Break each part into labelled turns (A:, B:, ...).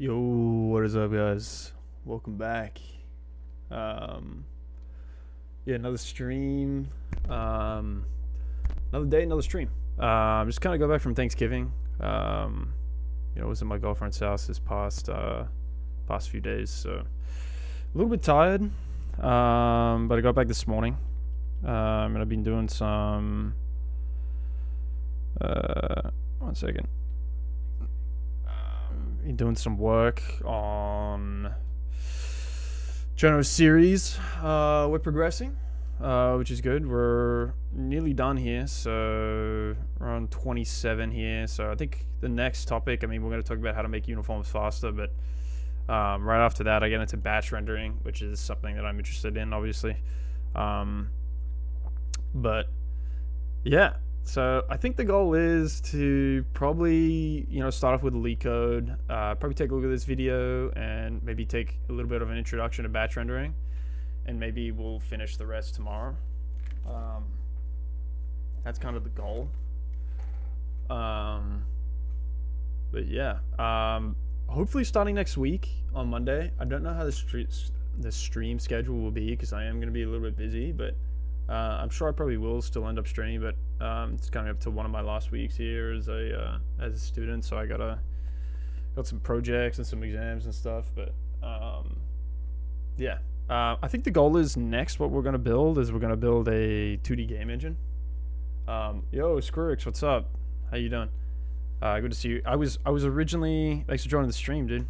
A: Yo, what is up, guys? Welcome back. Yeah, another stream. Another day, another stream. Just kind of go back from Thanksgiving. I was at my girlfriend's house this past few days, so a little bit tired. But I got back this morning. And I've been doing some. One second. Doing some work on Jono's series. We're progressing, which is good. We're nearly done here, so we're on 27 here. So I think the next topic, we're going to talk about how to make uniforms faster, but right after that I get into batch rendering, which is something that I'm interested in, obviously. But yeah, so I think the goal is to probably, start off with a Leetcode, probably take a look at this video and maybe take a little bit of an introduction to batch rendering, and maybe we'll finish the rest tomorrow. That's kind of the goal. But yeah, hopefully starting next week on Monday. I don't know how the stream schedule will be, because I am going to be a little bit busy, but I'm sure I probably will still end up streaming, but it's coming up to one of my last weeks here as a student, so I got some projects and some exams and stuff. But yeah, I think the goal is next. What we're gonna build is a 2D game engine. Yo, Squirix, what's up? How you doing? Good to see you. I was originally, thanks for joining the stream, dude.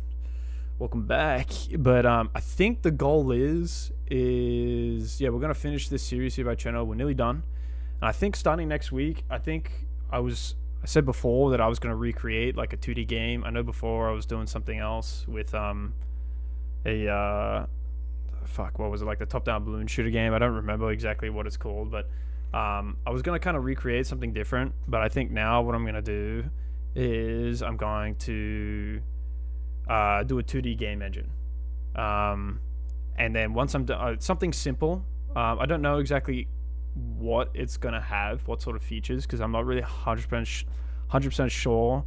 A: Welcome back. But I think the goal is yeah, we're gonna finish this series here by Cheno. We're nearly done, and I think starting next week, I said before that I was gonna recreate like a 2D game. I know before I was doing something else with what was it, like the top-down balloon shooter game? I don't remember exactly what it's called, but I was gonna kind of recreate something different. But I think now what I'm gonna do is I'm going to do a 2D game engine, and then once I'm done, something simple. I don't know exactly what it's gonna have, what sort of features, because I'm not really 100% sure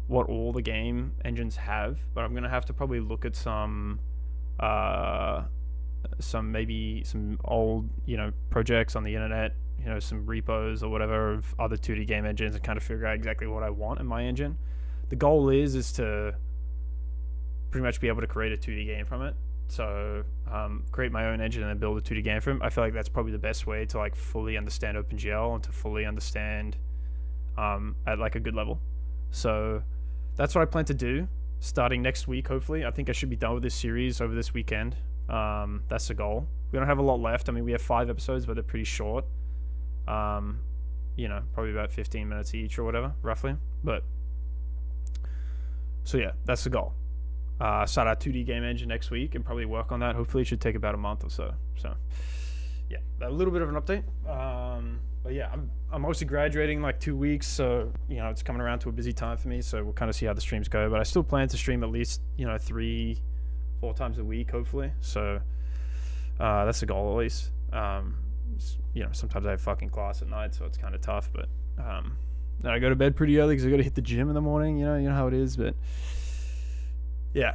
A: what all the game engines have. But I'm gonna have to probably look at some old projects on the internet, some repos or whatever of other 2D game engines, and kind of figure out exactly what I want in my engine. The goal is to pretty much be able to create a 2D game from it. So create my own engine and then build a 2D game from it. I feel like that's probably the best way to like fully understand OpenGL and to fully understand at like a good level. So that's what I plan to do starting next week, hopefully. I think I should be done with this series over this weekend. That's the goal. We don't have a lot left. We have 5 episodes, but they're pretty short. Probably about 15 minutes each or whatever, roughly. But so yeah, that's the goal. Start our 2D game engine next week and probably work on that. Hopefully it should take about a month or so. So yeah, a little bit of an update. But yeah, I'm mostly graduating in like 2 weeks, so it's coming around to a busy time for me. So we'll kind of see how the streams go. But I still plan to stream at least 3-4 times a week, hopefully. So that's the goal, at least. Sometimes I have fucking class at night, so it's kind of tough. But then I go to bed pretty early because I got to hit the gym in the morning. You know how it is. But yeah,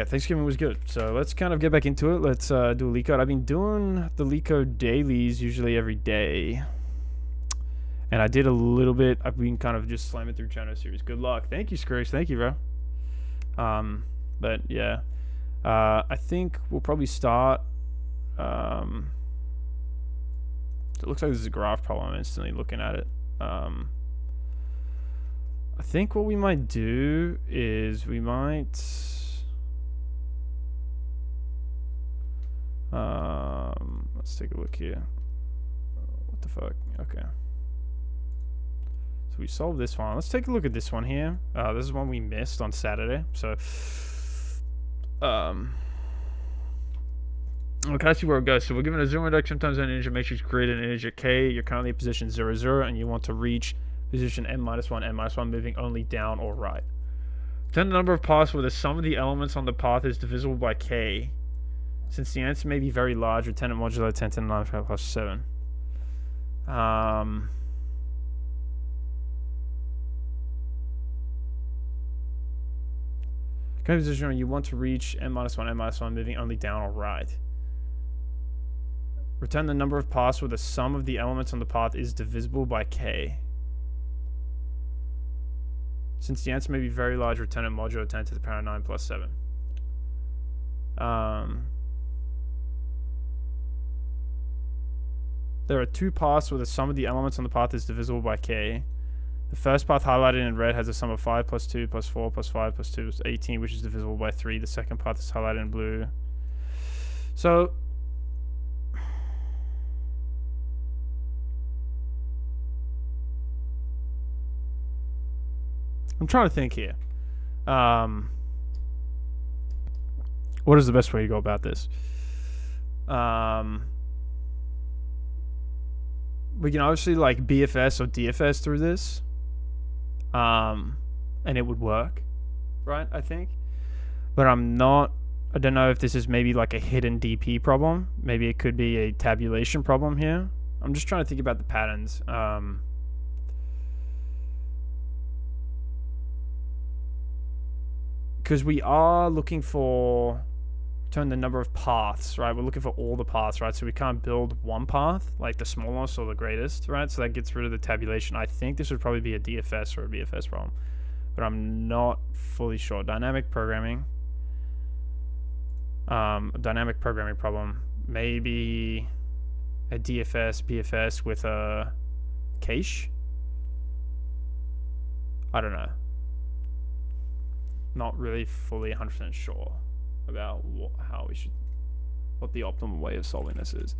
A: Thanksgiving was good. So let's kind of get back into it. Let's do a Leetcode. I've been doing the Leetcode dailies usually every day, and I did a little bit. I've been kind of just slamming through Chano series. Good luck. Thank you, Squirix. Thank you, bro. But yeah, I think we'll probably start. It looks like this is a graph problem. I'm instantly looking at it. I think what we might do is we might let's take a look here. What the fuck? Okay. So we solved this one. Let's take a look at this one here. This is one we missed on Saturday. So okay, I see where it goes. So we're given a 0 index sometimes an integer matrix, create an integer k. You're currently at position 0, 0, and you want to reach position n-1, moving only down or right. Then the number of paths where the sum of the elements on the path is divisible by k. Since the answer may be very large, retenant modulo 10 to the 9 plus 7. Current position when you want to reach n-1, n-1, moving only down or right. Return the number of paths where the sum of the elements on the path is divisible by k. Since the answer may be very large, return it modulo 10 to the power 9 plus 7. There are two paths where the sum of the elements on the path is divisible by k. The first path highlighted in red has a sum of 5 plus 2 plus 4 plus 5 plus 2 is 18, which is divisible by 3. The second path is highlighted in blue. So, I'm trying to think here. What is the best way to go about this? We can obviously like BFS or DFS through this. And it would work, right? I think. But I don't know if this is maybe like a hidden DP problem. Maybe it could be a tabulation problem here. I'm just trying to think about the patterns. Because we are looking for return the number of paths, right? We're looking for all the paths, right? So we can't build one path, like the smallest or the greatest, right? So that gets rid of the tabulation. I think this would probably be a DFS or a BFS problem, but I'm not fully sure. Dynamic programming. Dynamic programming problem. Maybe a DFS, BFS with a cache? I don't know. Not really fully 100% sure about what the optimal way of solving this is.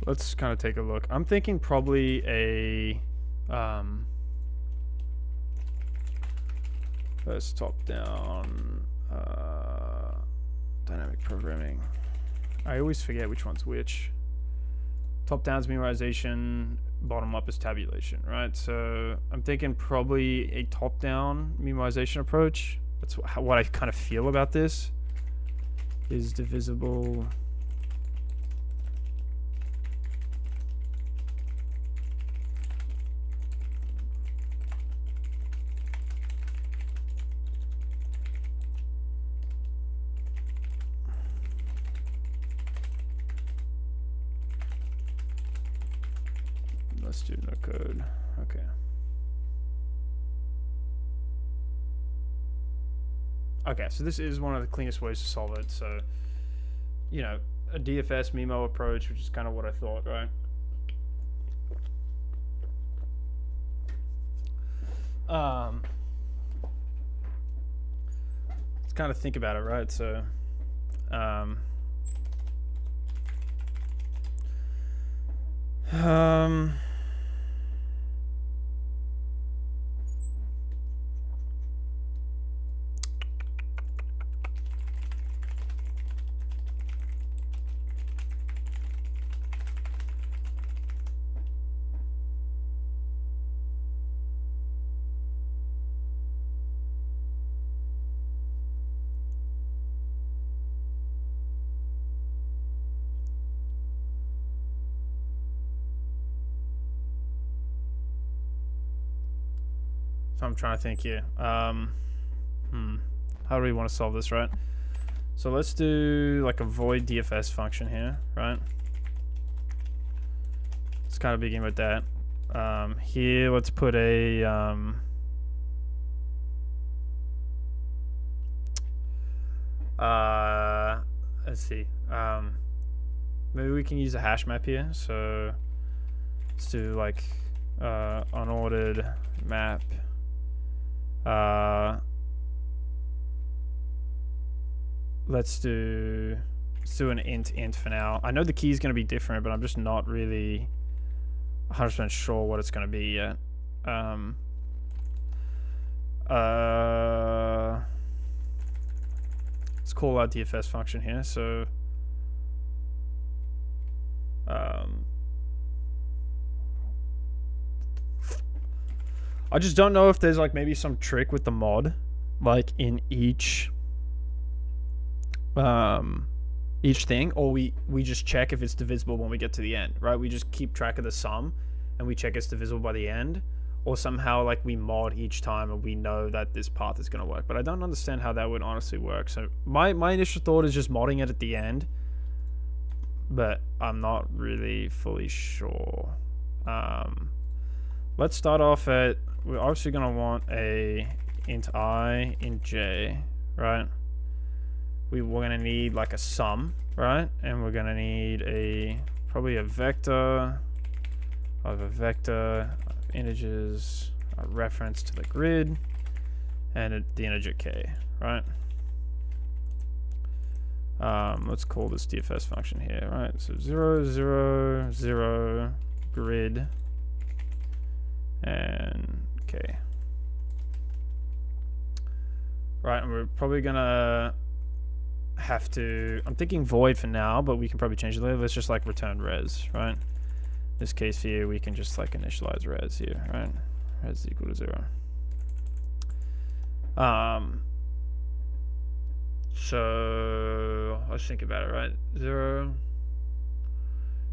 A: Let's kind of take a look. I'm thinking probably a first top-down dynamic programming. I always forget which one's which. Top-down is memorization, bottom-up is tabulation, right? So I'm thinking probably a top-down memorization approach. That's what I kind of feel about this. Is divisible. Let's do no code. Okay. Okay, so this is one of the cleanest ways to solve it. So, you know, a DFS MIMO approach, which is kind of what I thought, right? Let's kind of think about it, right? So, I'm trying to think here. How do we want to solve this, right? So let's do like a void DFS function here, right? Let's kind of begin with that. Here, let's put a let's see. Maybe we can use a hash map here. So let's do like unordered map. Let's do an int for now. I know the key is going to be different, but I'm just not really 100% sure what it's going to be yet. Let's call our DFS function here. So I just don't know if there's like maybe some trick with the mod, like in each thing, or we just check if it's divisible when we get to the end, right? We just keep track of the sum and we check it's divisible by the end, or somehow like we mod each time and we know that this path is going to work. But I don't understand how that would honestly work. So my initial thought is just modding it at the end, but I'm not really fully sure. Let's start off at, we're obviously going to want a int I, int j, right? We're going to need like a sum, right? And we're going to need probably a vector of integers, a reference to the grid, and the integer k, right? Let's call this DFS function here, right? So 0, 0, 0, grid, and k. Right, and we're probably gonna have to, I'm thinking void for now, but we can probably change it later. Let's just like return res, right? This case here, we can just like initialize res here, right? Res is equal to 0. So let's think about it, right? 0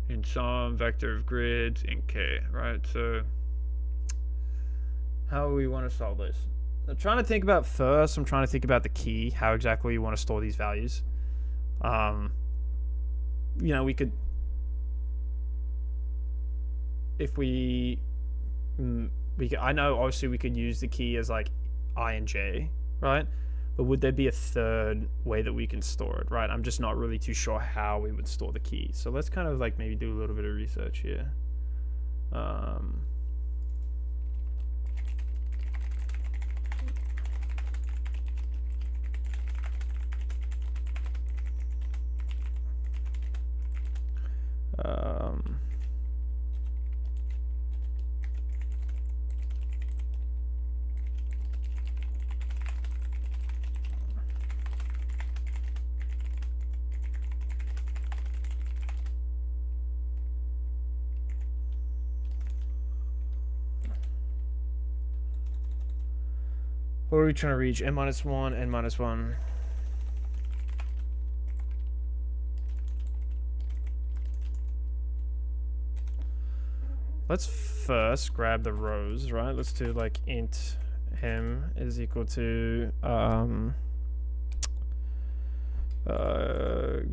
A: in some vector of grids in k, right? So how do we want to solve this? I'm trying to think about the key, how exactly you want to store these values. You know, we could, if we could, I know obviously we could use the key as like I and j, right? But would there be a third way that we can store it, right? I'm just not really too sure how we would store the key. So let's kind of like maybe do a little bit of research here. What are we trying to reach? n-1, n-1. Let's first grab the rows, right? Let's do like int m is equal to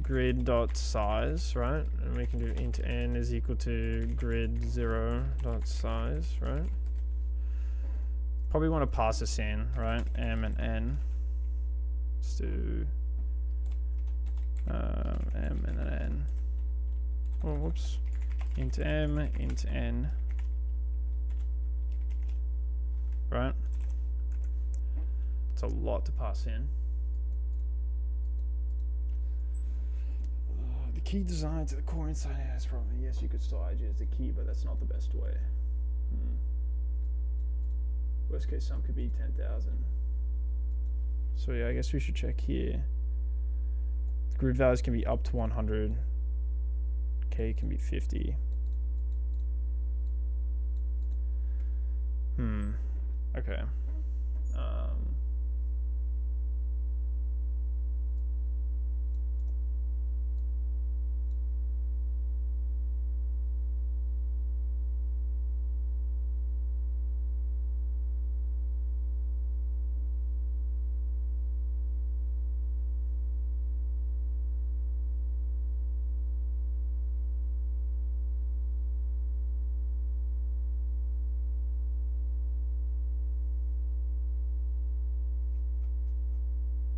A: grid dot size, right? And we can do int n is equal to grid 0 dot size, right? Probably want to pass this in, right? M and n. Let's do m and then n. Oh, whoops. Int m, int n. Right? It's a lot to pass in. The key design to the core inside has probably, yes, you could store ij as the key, but that's not the best way. Worst case sum could be 10,000. So yeah, I guess we should check here. The grid values can be up to 100. K can be 50. Okay.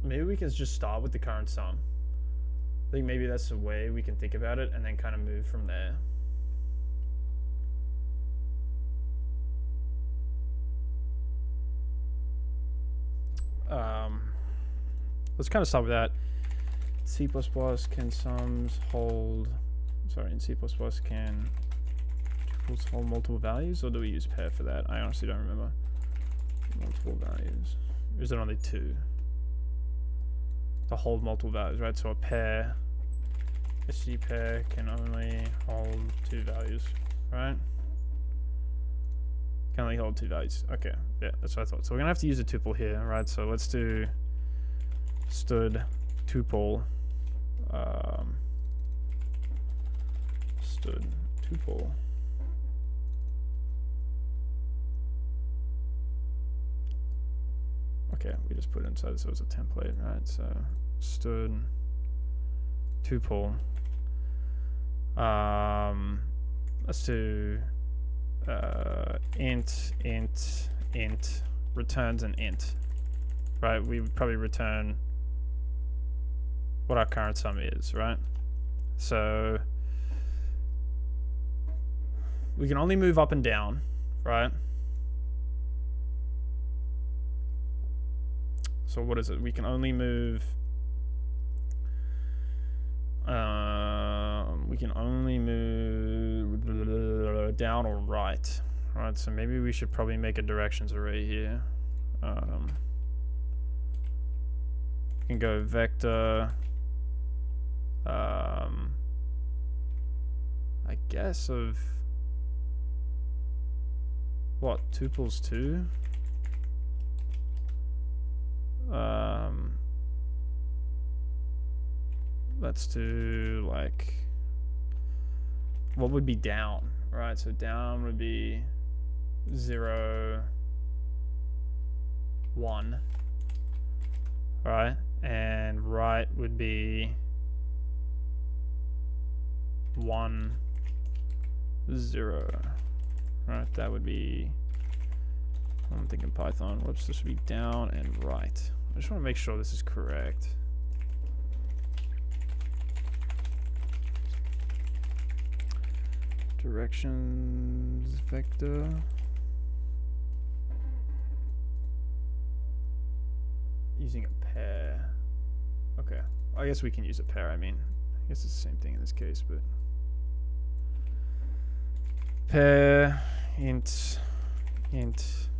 A: Maybe we can just start with the current sum. I think maybe that's the way we can think about it and then kind of move from there. Let's kind of start with that. C++ can sums hold, sorry, in C++ can tuples hold multiple values, or do we use pair for that? I honestly don't remember. Multiple values. Or is it only two? To hold multiple values, right? So a pair, a C pair can only hold two values, right? Can only hold two values. Okay, yeah, that's what I thought. So we're gonna have to use a tuple here, right? So let's do stud tuple, stud tuple. okay, we just put it inside so it's a template, right? So stood tuple. Let's do int returns an int, right? We would probably return what our current sum is, right? So we can only move up and down, right? So what is it? We can only move down or right. Right, so maybe we should probably make a directions array here. We can go vector, I guess of what, tuples 2? Let's do like, what would be down, right? So down would be 0, 1, right? And right would be 1, 0, right? That would be, I'm thinking Python. Whoops, this would be down and right. I just want to make sure this is correct. Directions vector. Using a pair. Okay. I guess we can use a pair. I mean, I guess it's the same thing in this case, but pair int,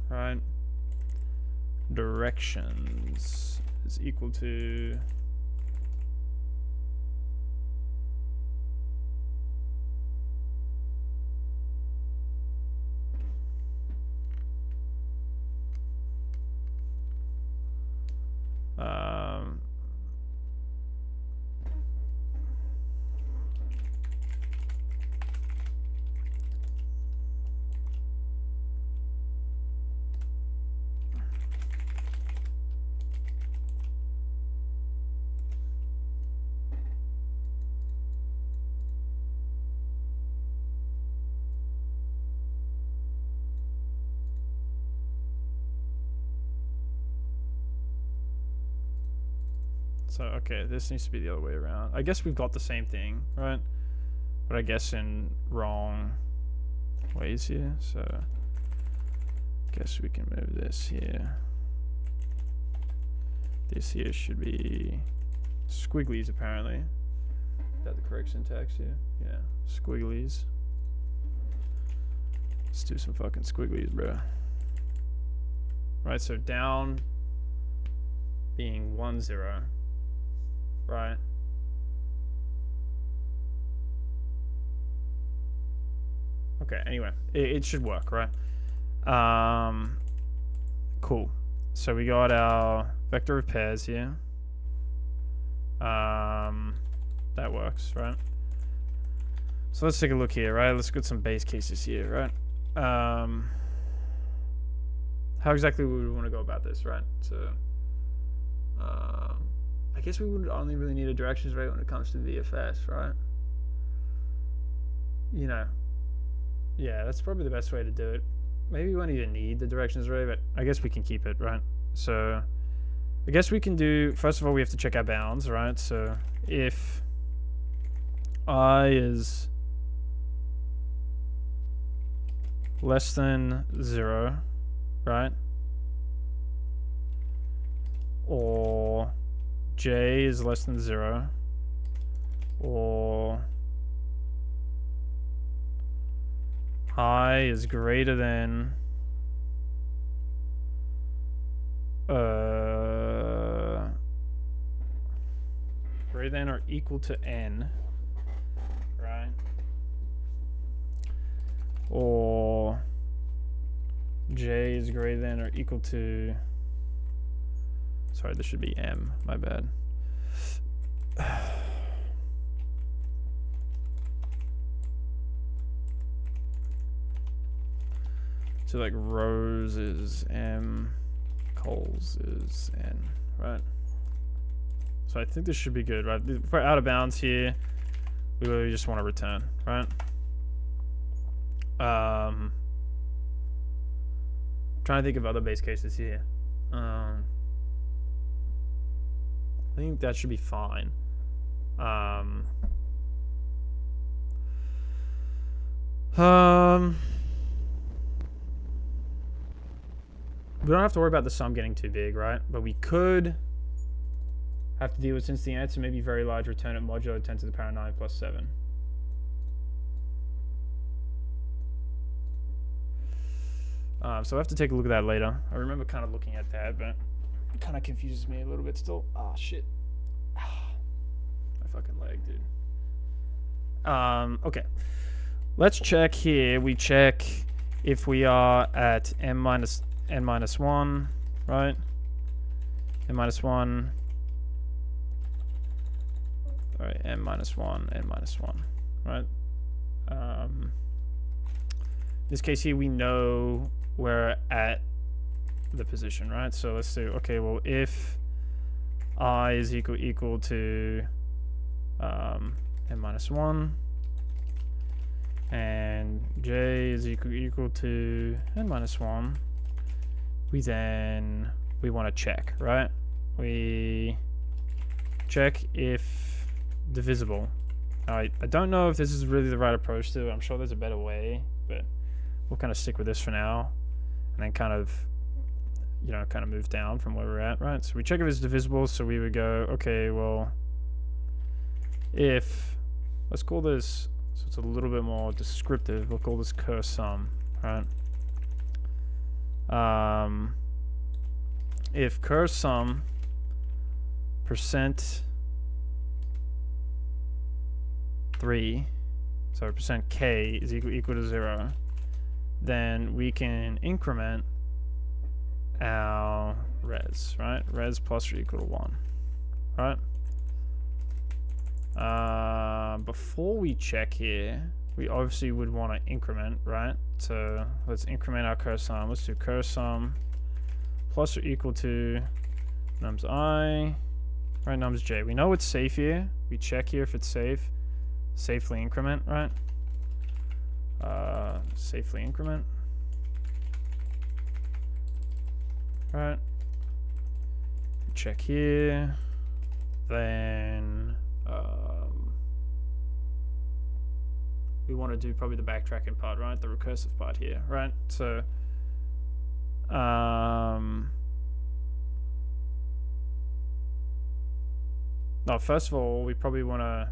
A: right? Directions is equal to so okay, this needs to be the other way around. I guess we've got the same thing, right? But I guess in wrong ways here. So I guess we can move this here. This here should be squigglies apparently. Is that the correct syntax here? Yeah, squigglies. Let's do some fucking squigglies, bro. Right, so down being 1, 0. Right. Okay, anyway, it should work, right? Cool. So we got our vector of pairs here. That works, right? So let's take a look here, right? Let's get some base cases here, right? How exactly would we want to go about this, right? So I guess we would only really need a directions array when it comes to VFS, right? You know, yeah, that's probably the best way to do it. Maybe we won't even need the directions array, but I guess we can keep it, right? So I guess we can do, first of all, we have to check our bounds, right? So if I is less than 0, right? Or j is less than 0, or I is greater than or equal to n, right? Or j is greater than or equal to, sorry, this should be m, my bad. So like rows is m, Coles is N, right? So I think this should be good, right? If we're out of bounds here, we literally just want to return, right? Trying to think of other base cases here. I think that should be fine. We don't have to worry about the sum getting too big, right? But we could have to deal with, since the answer may be very large, return at modulo 10 to the power 9 plus 7. So I have to take a look at that later. I remember kind of looking at that, but it kind of confuses me a little bit still. Ah, shit. My fucking leg, dude. Okay. Let's check here. We check if we are at n minus 1, right? N minus 1. All right, n minus 1, right? In this case here, we know we're at the position, right? So let's do, okay, well, if I is equal to n minus 1 and j is equal to n minus 1, we want to check, right? We check if divisible. I don't know if this is really the right approach to it. I'm sure there's a better way, but we'll kind of stick with this for now, and then kind of, you know, kind of move down from where we're at, right? So we check if it's divisible, so we would go, okay, well, if, let's call this, so it's a little bit more descriptive, we'll call this cur sum, right? If cur sum percent 3, so percent k is equal to 0, then we can increment our res, right? Res plus or equal to 1, right? Before we check here, we obviously would want to increment, right? So let's increment our cur sum. Let's do cur sum plus or equal to nums I, right? Nums j. We know it's safe here. We check here if it's safe. Safely increment, right? Safely increment. Right. Check here. Then we want to do probably the backtracking part, right? The recursive part here, right? So no, first of all, we probably want to,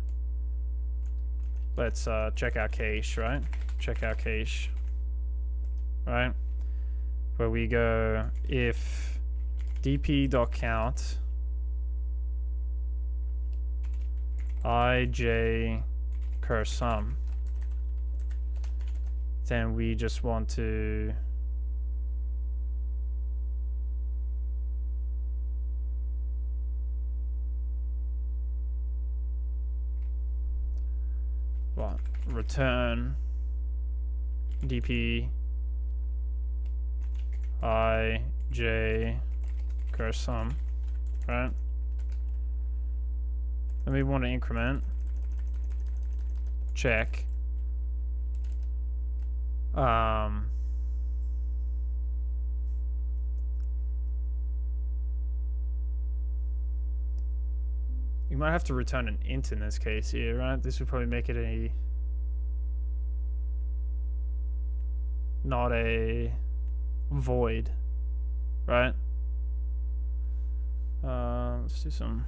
A: let's check our cache, right? Check our cache, right? Where we go if dp.count ij cur sum, then we just want to return dp ij cur sum, right? Then we want to increment check you might have to return an int in this case here, right? This would probably make it a not a void, right? Let's do some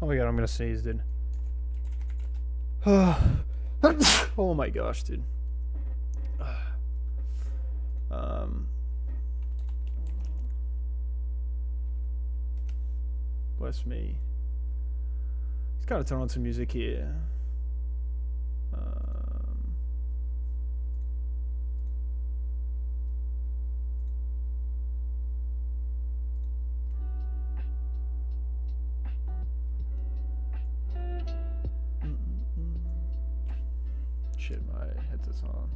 A: oh my god, I'm gonna sneeze, dude. Oh my gosh, dude. Bless me. Let's kind of turn on some music here. Shit, my headset's on.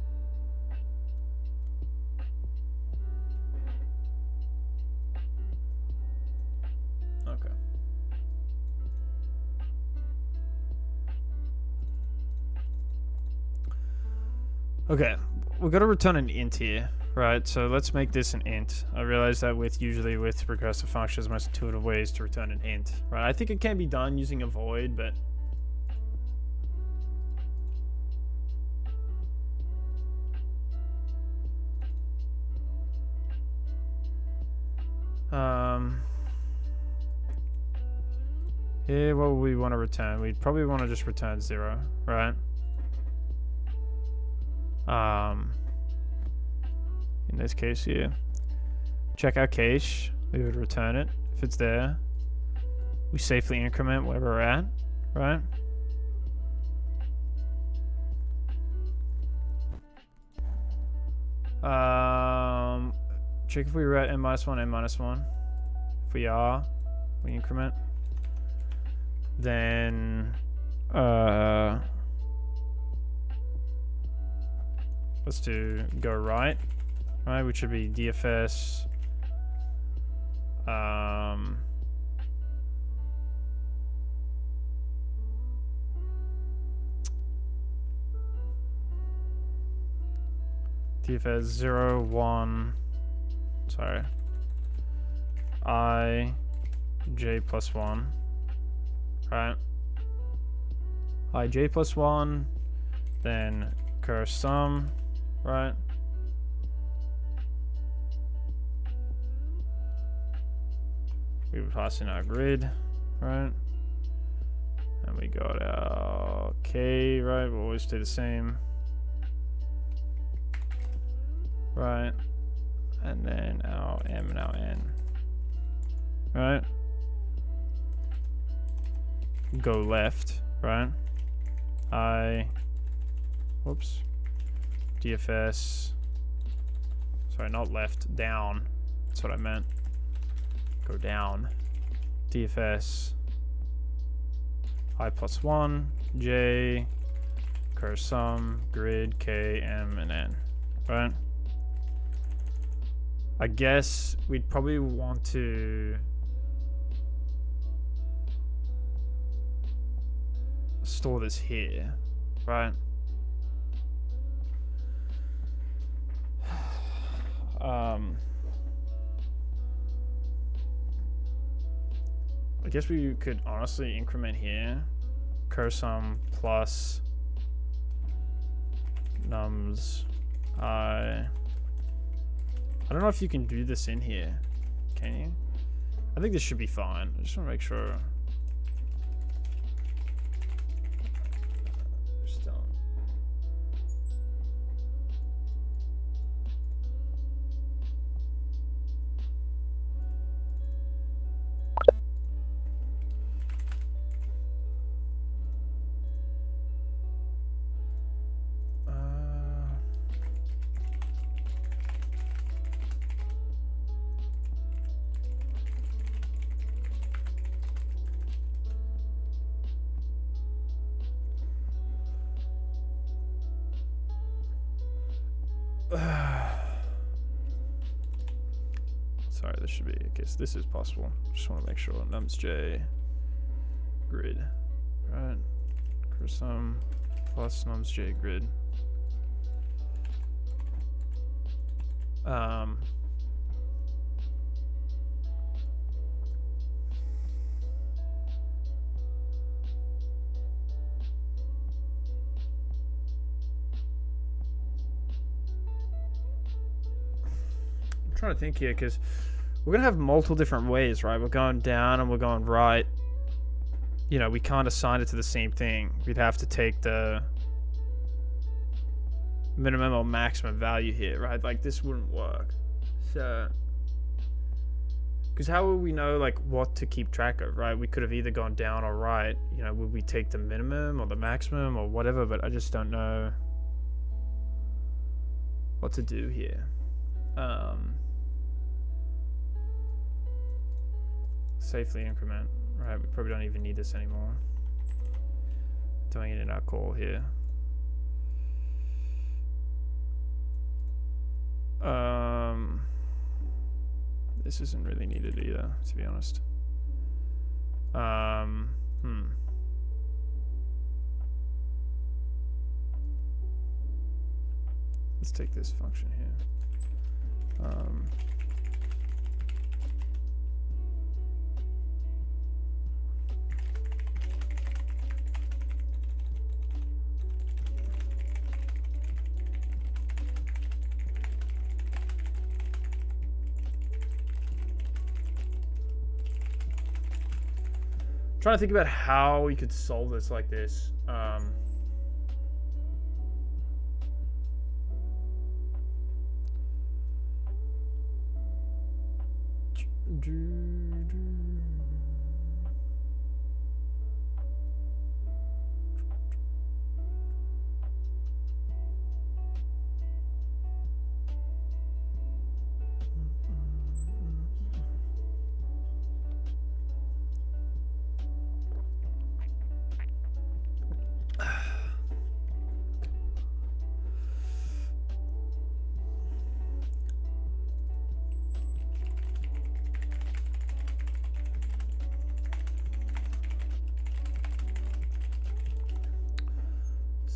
A: Okay. Okay, we've got to return an int here, right? So let's make this an int. I realize that usually with recursive functions, most intuitive ways to return an int, right? I think it can be done using a void, but here, what would we want to return? We'd probably want to just return 0, right? In this case here, check our cache. We would return it if it's there. We safely increment where we're at, right? Check if we were at n-1, n-1. If we are, we increment. Then let's do go right, which should be DFS DFS 0, 1, sorry, I j plus 1, right? I j plus 1, then cur sum, right? We would pass in our grid, right? And we got our k, right? We'll always do the same, right? And then our m and our n, right? Go left, right? Whoops, DFS, sorry, not left, down, that's what I meant. Go down, DFS I plus 1, j, cur sum, grid, k, m, and n, right? I guess we'd probably want to store this here, right? I guess we could honestly increment here, cur sum plus nums I don't know if you can do this in here, can you? I think this should be fine. I just want to make sure. Sorry, this should be, I guess this is possible. Just want to make sure. Nums j grid, right? Cur sum plus nums j grid. Trying to think here, because we're gonna have multiple different ways, right? We're going down and we're going right. You know, we can't assign it to the same thing. We'd have to take the minimum or maximum value here, right? Like this wouldn't work. So, because how would we know like what to keep track of, right? We could have either gone down or right. You know, would we take the minimum or the maximum or whatever? But I just don't know what to do here. Safely increment, right? We probably don't even need this anymore. Doing it in our call here. This isn't really needed either, to be honest. Let's take this function here. Trying to think about how we could solve this like this.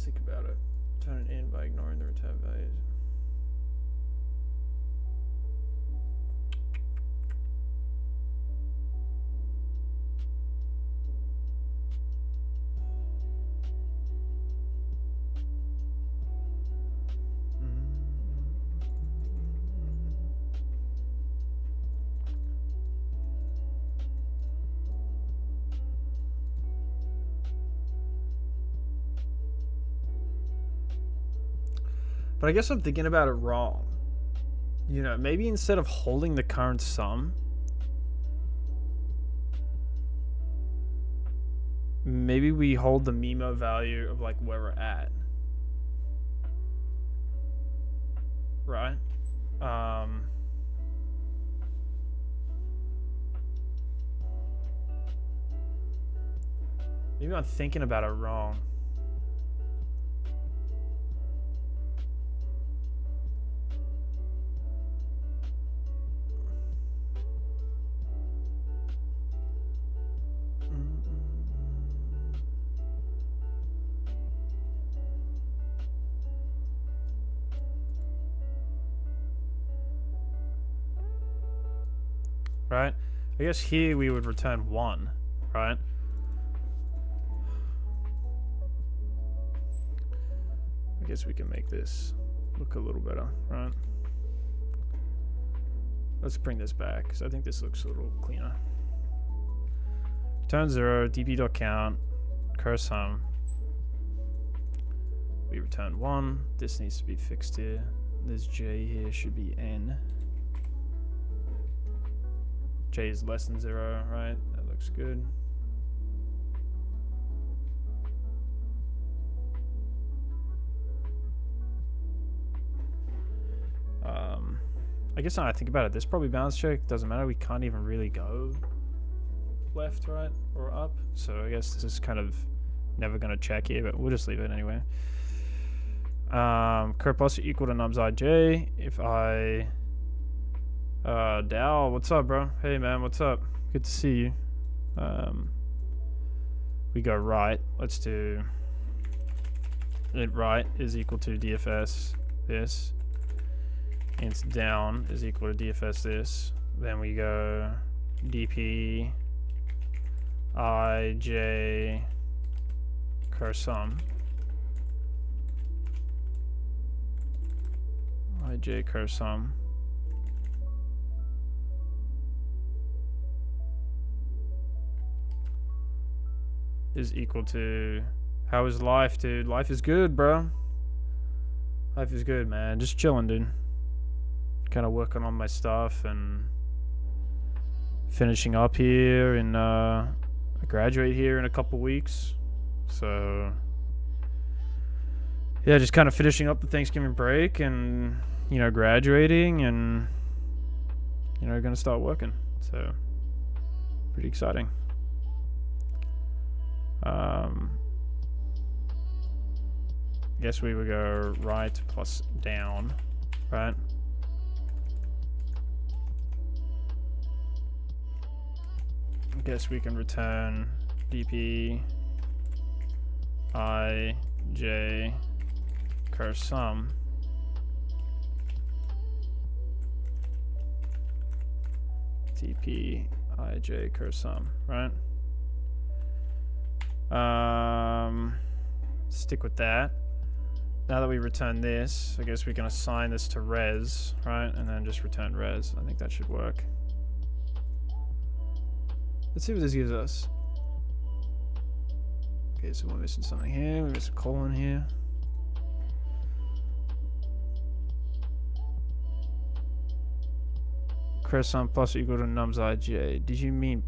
A: Think about it. Turn it in by ignoring the return values. But I guess I'm thinking about it wrong. You know, maybe instead of holding the current sum, maybe we hold the MIMO value of like where we're at. Right? Maybe I'm thinking about it wrong. Right? I guess here we would return 1, right? I guess we can make this look a little better, right? Let's bring this back, because I think this looks a little cleaner. Return 0, dp.count, curse sum. We return 1. This needs to be fixed here. This j here should be n. J is less than 0, right? That looks good. I guess now I think about it, this probably balance check. Doesn't matter, we can't even really go left, right, or up. So I guess this is kind of never going to check here, but we'll just leave it anyway. Curve plus equal to nums ij. If I... Dow, what's up, bro? Hey, man, what's up? Good to see you. We go right. Let's do it. Right is equal to DFS this. Int down is equal to DFS this. Then we go DP IJ curve sum. IJ curve sum. Is equal to, how is life, dude? Life is good, bro. Life is good, man. Just chilling, dude. Kind of working on my stuff and finishing up here, and I graduate here in a couple weeks. So yeah, just kind of finishing up the Thanksgiving break and, you know, graduating and, you know, gonna start working. So pretty exciting. I guess we would go right plus down, right? guess we can return dp I j cur sum dp I j cur sum, right? Stick with that. Now that we return this, I guess we can assign this to res, right? And then just return res. I think that should work. Let's see what this gives us. Okay, so we're missing something here. We missed a colon here. Crescent plus or equal to nums ij. Did you mean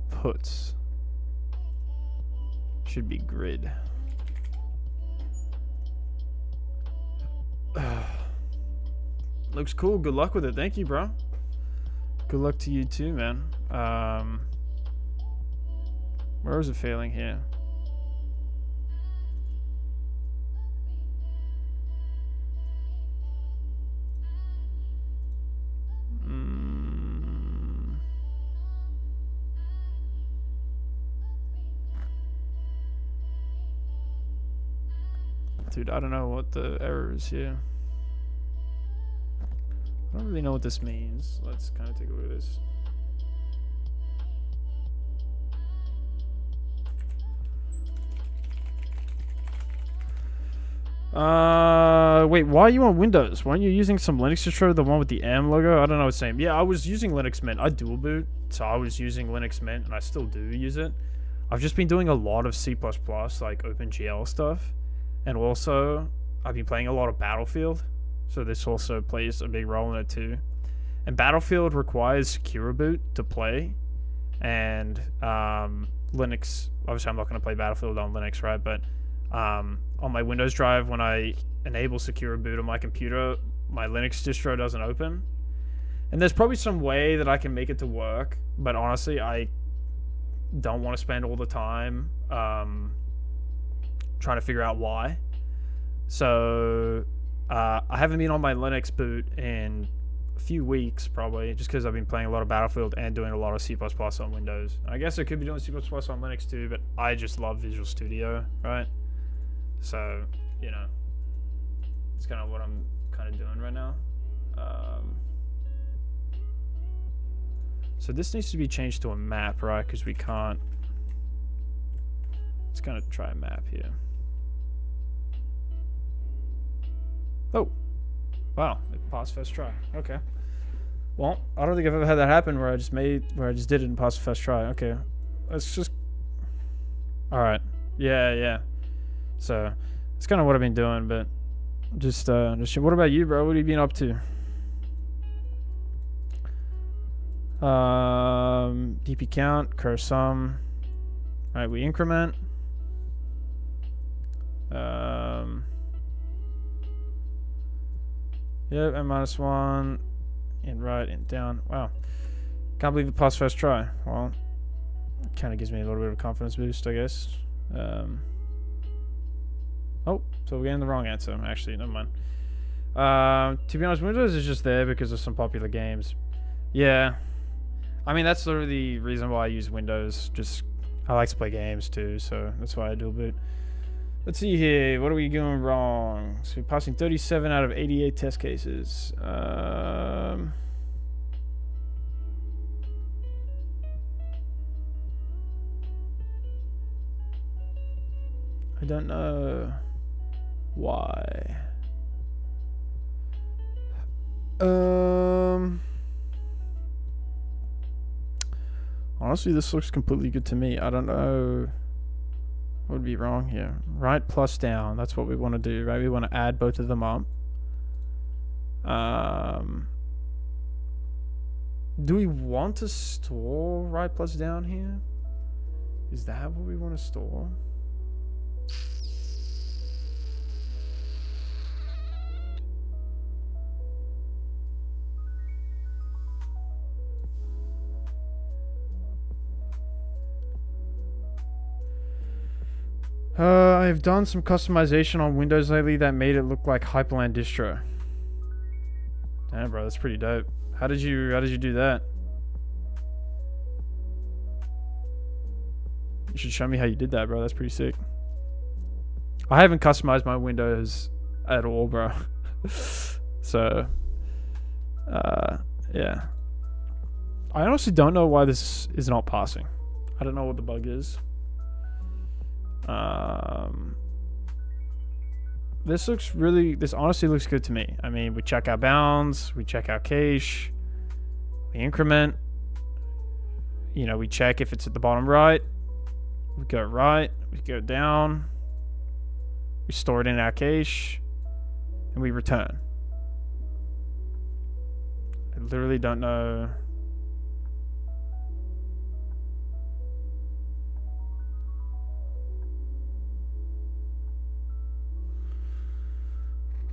A: puts? Should be grid. Looks cool. Good luck with it. Thank you, bro. Good luck to you too, man. Where is it failing here? Dude, I don't know what the error is here. I don't really know what this means. Let's kind of take a look at this. Wait, why are you on Windows? Why aren't you using some Linux distro, the one with the M logo? I don't know what's saying. Yeah, I was using Linux Mint. I dual boot, so I was using Linux Mint, and I still do use it. I've just been doing a lot of C++, like OpenGL stuff. And also, I've been playing a lot of Battlefield, so this also plays a big role in it too. And Battlefield requires secure boot to play, and Linux, obviously I'm not going to play Battlefield on Linux, right? But on my Windows drive, when I enable secure boot on my computer, my Linux distro doesn't open. And there's probably some way that I can make it to work, but honestly, I don't want to spend all the time trying to figure out why. So I haven't been on my Linux boot in a few weeks, probably, just because I've been playing a lot of Battlefield and doing a lot of C++ on Windows. I guess I could be doing C++ on Linux too, but I just love Visual Studio, right? So, you know, it's kind of what I'm kind of doing right now. So this needs to be changed to a map, right? Because we can't. Let's kind of try a map here. Oh, wow! It passed first try. Okay. Well, I don't think I've ever had that happen where I just did it and passed first try. Okay, let's just. All right. Yeah. So it's kind of what I've been doing, but just what about you, bro? What have you been up to? DP count, cur sum. All right, we increment. Yep, n-1, in right, in down. Wow. Can't believe it passed first try. Well, it kind of gives me a little bit of a confidence boost, I guess. Oh, so we're getting the wrong answer. Actually, never mind. To be honest, Windows is just there because of some popular games. Yeah. I mean, that's literally the reason why I use Windows. Just, I like to play games too, so that's why I dual boot. Let's see here. What are we doing wrong? So we're passing 37 out of 88 test cases. I don't know why. Honestly, this looks completely good to me. I don't know what would be wrong here. Right plus down. That's what we want to do, right? We want to add both of them up. Do we want to store right plus down here? Is that what we want to store? I've done some customization on Windows lately that made it look like Hyperland distro. Damn, bro, that's pretty dope. How did you do that? You should show me how you did that, bro. That's pretty sick. I haven't customized my windows at all, bro. So, yeah. I honestly don't know why this is not passing. I don't know what the bug is. This honestly looks good to me. I mean, we check our bounds, we check our cache, we increment. You know, we check if it's at the bottom right. We go right, we go down. We store it in our cache, and we return. I literally don't know.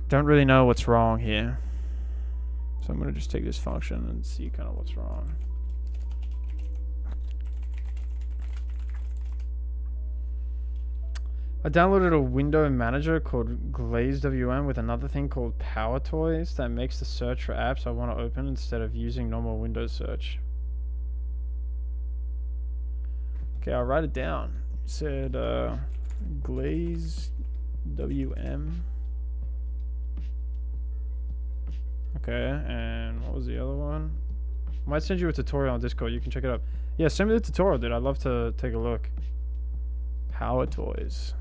A: Don't really know what's wrong here. So I'm going to just take this function and see kind of what's wrong. I downloaded a window manager called GlazeWM with another thing called Power Toys that makes the search for apps I want to open instead of using normal Windows search. Okay, I'll write it down. It said GlazeWM. Okay, and what was the other one? I might send you a tutorial on Discord. You can check it out. Yeah, send me the tutorial, dude. I'd love to take a look. Power Toys.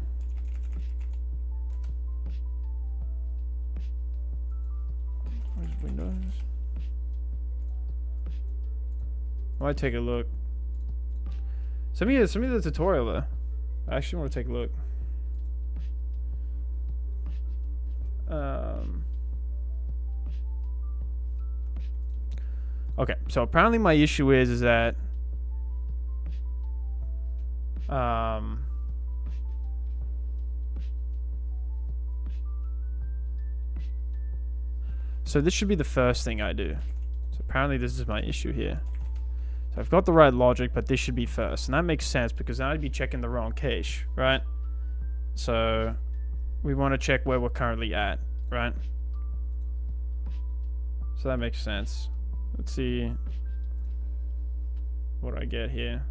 A: Where's Windows? I might take a look. Send me the tutorial though. I actually want to take a look. Okay, so apparently my issue is that so this should be the first thing I do. So apparently this is my issue here. So I've got the right logic, but this should be first. And that makes sense because then I'd be checking the wrong cache, right? So we want to check where we're currently at, right? So that makes sense. Let's see what I get here.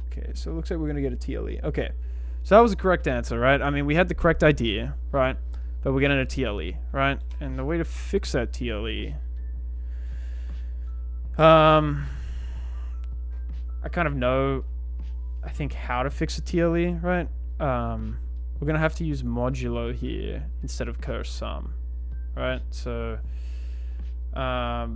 A: Okay, so it looks like we're going to get a TLE. Okay, so that was the correct answer, right? I mean, we had the correct idea, right? But we're getting a TLE, right? And the way to fix that TLE... I kind of know, I think, how to fix a TLE, right? We're going to have to use modulo here instead of curse sum, right? So, I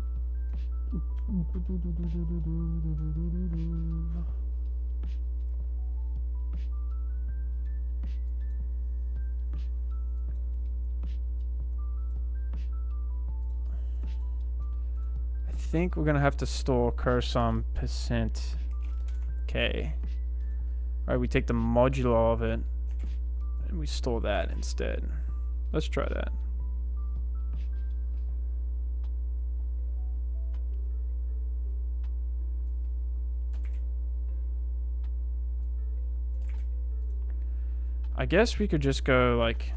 A: think we're going to have to store curse sum %k. All right, we take the modulo of it and we store that instead. Let's try that. I guess we could just go like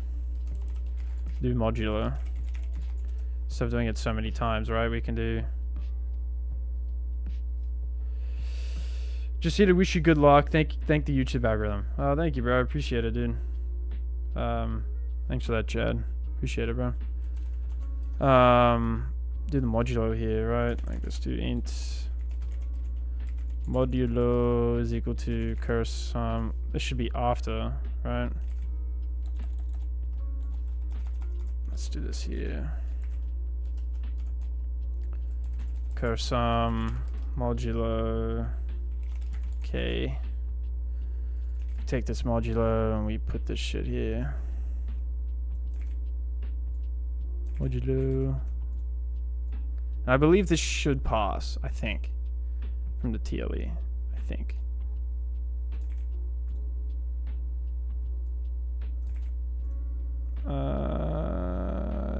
A: do modulo instead of doing it so many times, right? We can do just here to wish you good luck. Thank the YouTube algorithm. Oh, thank you, bro. I appreciate it, dude. Thanks for that, Chad. Appreciate it, bro. Do the modulo here, right? Like, let's do int modulo is equal to curse sum. This should be after, right? Let's do this here. Curse sum modulo k. Take this modulo and we put this shit here. Modulo. And I believe this should pass, I think, from the TLE, I think.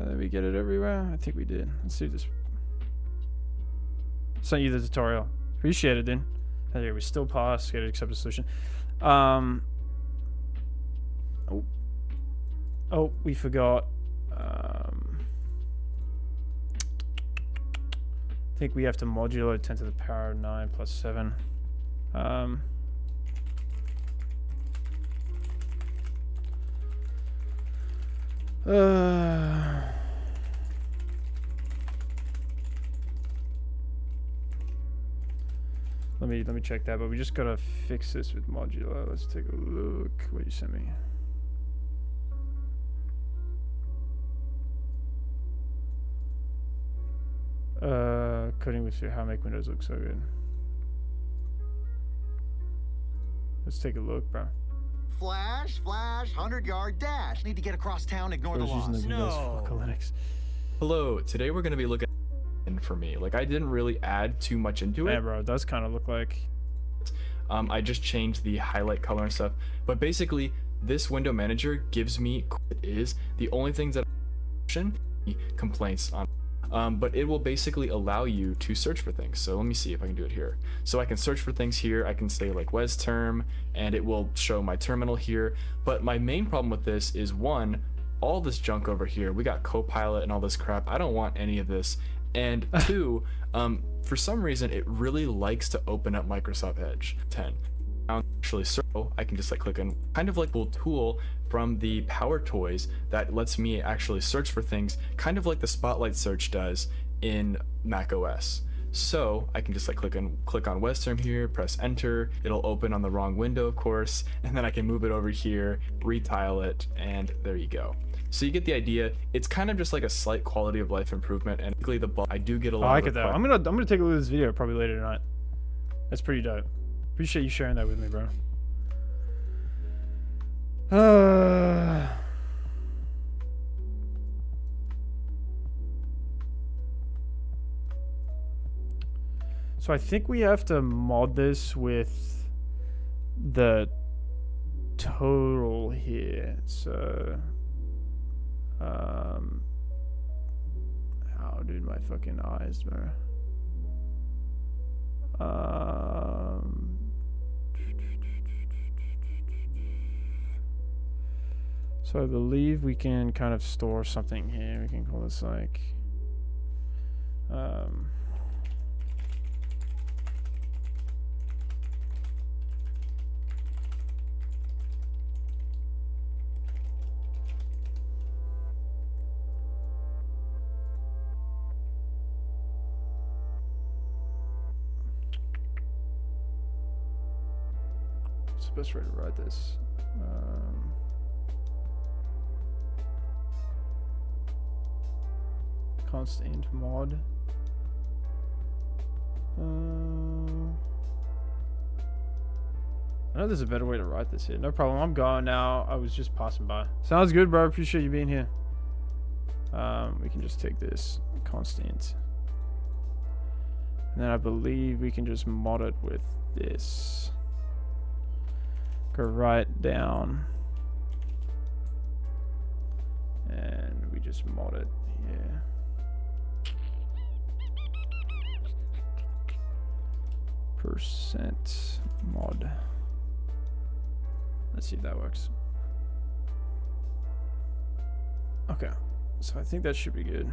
A: Did we get it everywhere? I think we did. Let's see this. Sent you the tutorial. Appreciate it, dude. Okay, we still pass. Get to accept the solution. Oh, we forgot. think we have to modulo 10 to the power of 9 plus 7. Let me check that, but we just gotta fix this with modulo. Let's take a look. What you sent me. Coding with how make Windows look so good. Let's take a look, bro.
B: Flash, 100-yard dash. Need to get across town, ignore the laws.
C: No.
A: Linux.
C: Hello, today we're going to be looking at for me. Like, I didn't really add too much into it.
A: Yeah, bro, it does kind of look like...
C: I just changed the highlight color and stuff. But basically, this window manager gives me... It is the only things that complaints on... but it will basically allow you to search for things. So let me see if I can do it here. So I can search for things here. I can say like wes_term, and it will show my terminal here. But my main problem with this is, one, all this junk over here. We got Copilot and all this crap. I don't want any of this. And two, for some reason, it really likes to open up Microsoft Edge 10. Actually, so I can just like click on kind of like a tool from the Power Toys that lets me actually search for things, kind of like the Spotlight search does in Mac OS. So I can just like click on wes_term here, press enter. It'll open on the wrong window, of course, and then I can move it over here, retile it, and there you go. So you get the idea. It's kind of just like a slight quality of life improvement, and I do get a lot.
A: I like it though. I'm gonna take a look at this video probably later tonight. That's pretty dope. Appreciate you sharing that with me, bro. So I think we have to mod this with the total here. So, oh, dude, my fucking eyes, bro. So I believe we can kind of store something here. We can call this like what's the best way to write this? Constant mod. I know there's a better way to write this here. No problem. I'm going now. I was just passing by. Sounds good, bro. Appreciate you being here. We can just take this constant. And then I believe we can just mod it with this. Go right down. And we just mod it here. Percent mod. Let's see if that works. Okay, so I think that should be good.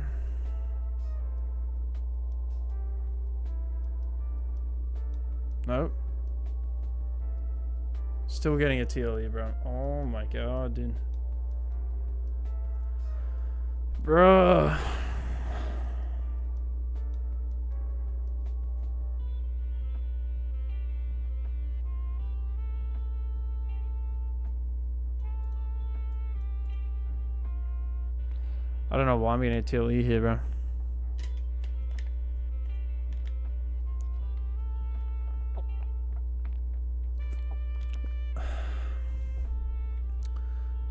A: Nope. Still getting a TLE, bro. Oh my god, dude. Bruh. I don't know why I'm getting a TLE here, bro.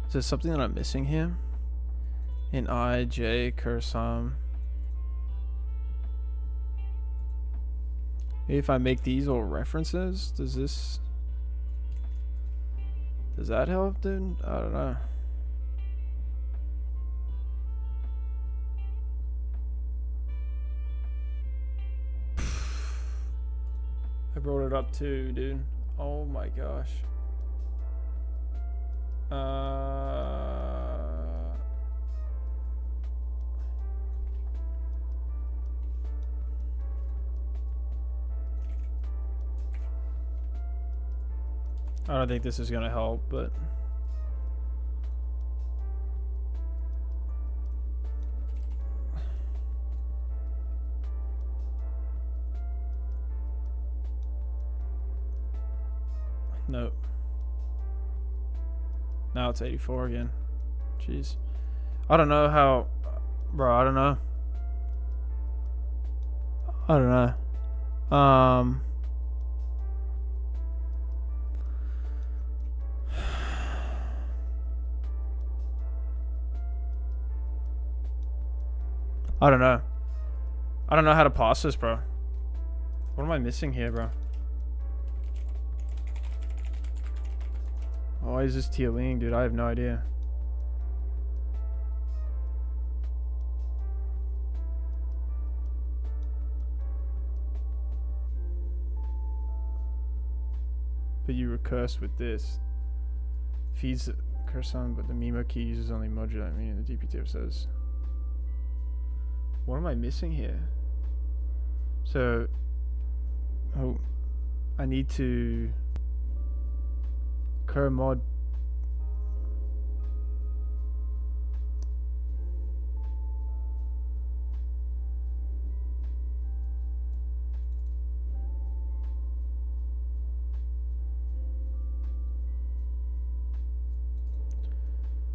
A: Is there something that I'm missing here? In I, J, cursor. Maybe if I make these all references, does that help, dude? I don't know. I brought it up too, dude. Oh my gosh. I don't think this is gonna help, but no. Now it's 84 again. Jeez. I don't know how, bro. I don't know. I don't know. I don't know. I don't know how to pass this, bro. What am I missing here, bro? Why is this TLing, dude? I have no idea. But you were cursed with this. Feeds curse on, but the MIMO key uses only modular, meaning the DPTF says. What am I missing here? So, oh, I need to cur mod.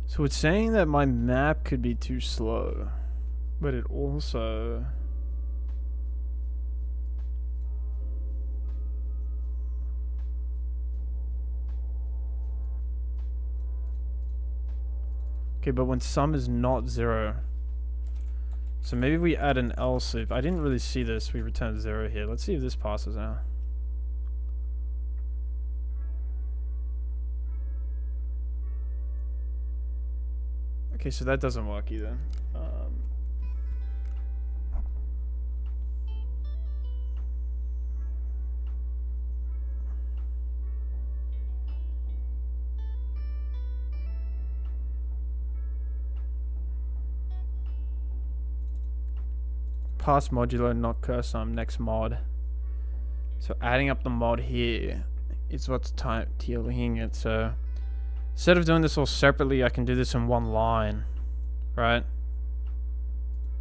A: So it's saying that my map could be too slow, but it also okay, but when sum is not 0, so maybe we add an else if I didn't really see this. We return 0 here. Let's see if this passes now. Okay, so that doesn't work either. Pass modular, not cursor, next mod. So adding up the mod here is what's TLing it. So instead of doing this all separately, I can do this in one line, right?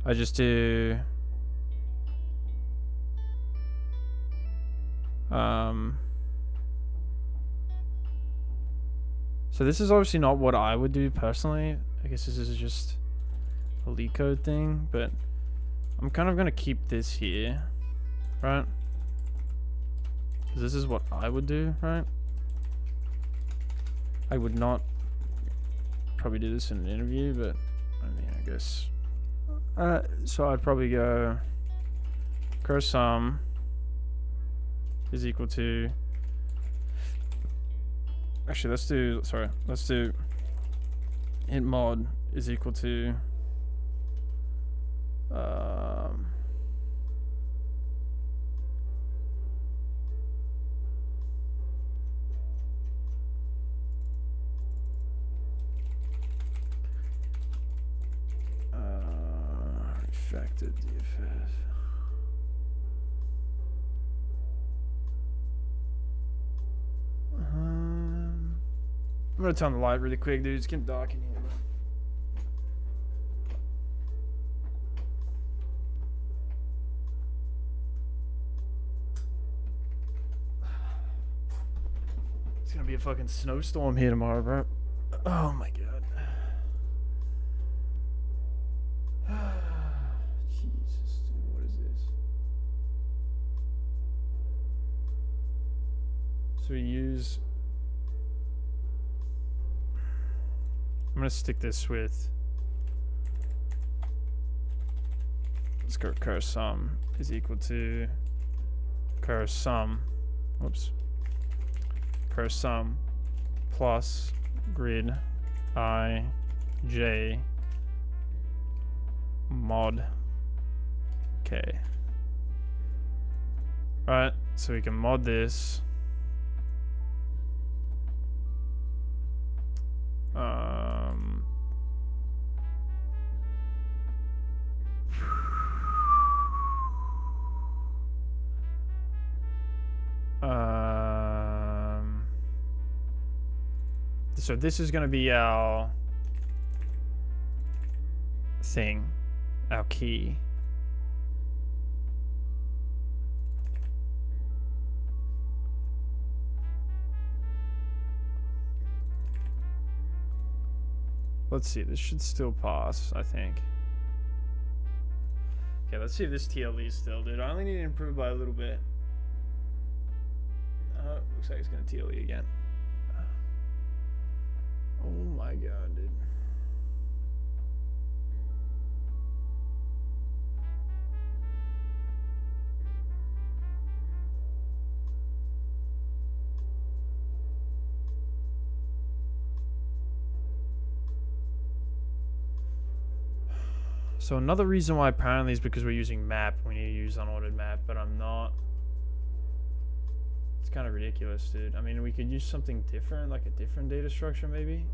A: I just do so this is obviously not what I would do personally. I guess this is just a Leetcode thing, but I'm kind of gonna keep this here, right? 'Cause this is what I would do, right? I would not probably do this in an interview, but I mean, I guess. So I'd probably go cur sum is equal to. Actually, let's do int mod is equal to. Refactored DFS. I'm gonna turn the light really quick, dude. It's getting dark in here, man. It's gonna be a fucking snowstorm here tomorrow, bro. Oh my god. Jesus, dude, what is this? So we use. I'm gonna stick this with. Let's go cur sum is equal to cur sum. Whoops. Cur sum plus grid I j mod k. Right, so we can mod this. So this is going to be our thing, our key. Let's see, this should still pass, I think. Okay, let's see if this TLE is still, dude. I only need to improve by a little bit. Looks like it's gonna TLE again. Oh my god, dude. So another reason why apparently is because we're using map. We need to use unordered map, but I'm not. It's kind of ridiculous, dude. I mean, we could use something different, like a different data structure, maybe.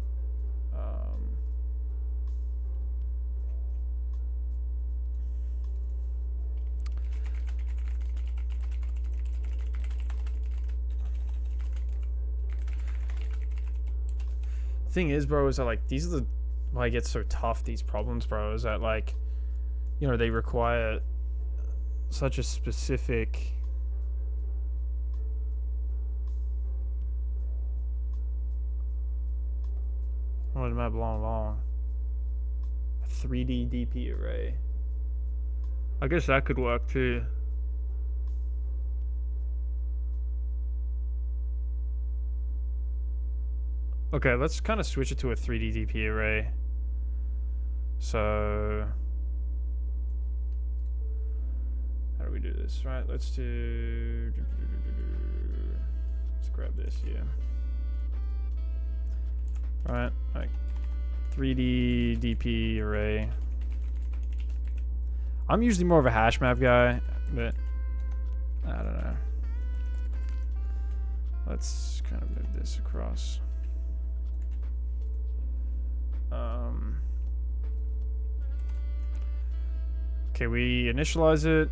A: Thing is, bro, is that like these are the why it gets so tough. These problems, bro, is that like, you know, they require such a specific. What am I long? A 3D DP array. I guess that could work too. Okay, let's kind of switch it to a 3D DP array. So how do we do this? Right, let's grab this here. Right, like 3D DP array. I'm usually more of a hash map guy, but I don't know. Let's kind of move this across. Okay, we initialize it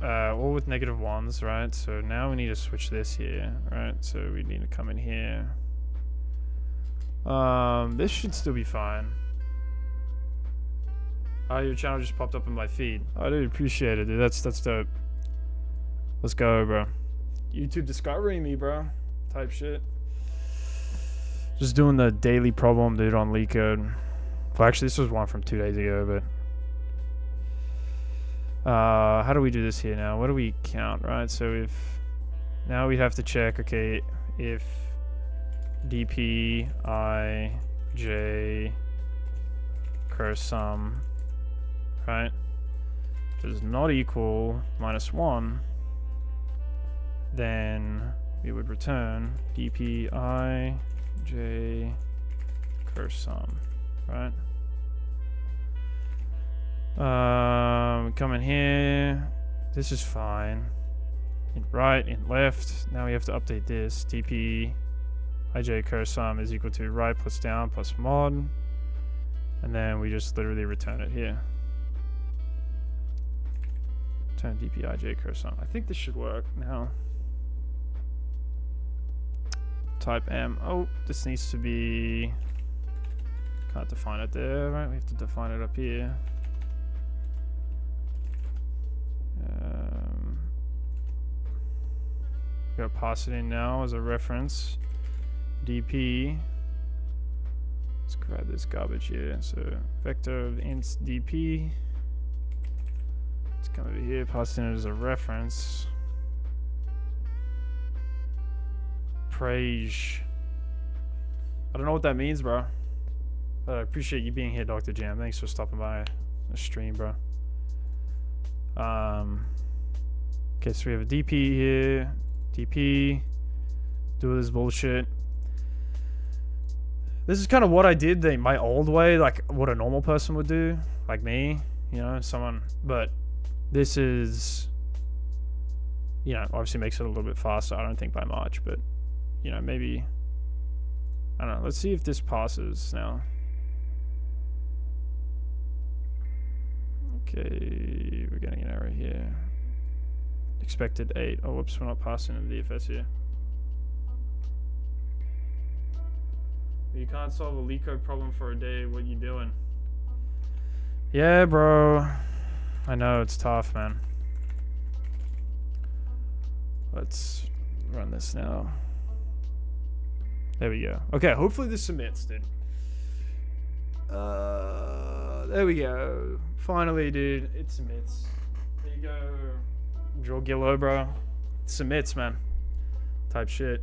A: all with -1s, right? So now we need to switch this here, right? So we need to come in here. This should still be fine. Oh, your channel just popped up in my feed. I do appreciate it, dude. That's dope. Let's go, bro. YouTube discovering me, bro. Type shit. Just doing the daily problem, dude, on Leetcode. Well, actually, this was one from 2 days ago, but how do we do this here now? What do we count, right? So if now we have to check, okay, if dp ij curse sum, right, does not equal -1, then we would return dp ij curse sum, right? Come in here. This is fine. In right, in left. Now we have to update this. dp ij curse sum is equal to right plus down plus mod, and then we just literally return it here. Return dp ij curse sum. I think this should work now. Type m. Oh, this needs to be. Can't define it there, right? We have to define it up here. Gotta pass it in now as a reference. dp. Let's grab this garbage here. So vector of int dp. Let's come over here, pass it in as a reference. Praise. I don't know what that means, bro. But I appreciate you being here, Dr. Jam. Thanks for stopping by the stream, bro. Okay, so we have a dp here. dp. Do this bullshit. This is kind of what I did my old way, like what a normal person would do, like me, you know, someone. But this is, you know, obviously makes it a little bit faster. I don't think by much, but you know, maybe. I don't know. Let's see if this passes now. Okay, we're getting an error here. Expected 8. Oh, whoops, we're not passing in the DFS here. can't solve a Leetcode problem for a day. What you doing? Yeah, bro. I know it's tough, man. Let's run this now. There we go. Okay, hopefully this submits, dude. There we go. Finally, dude, it submits. There you go. Draw Gillo, bro. It submits, man. Type shit.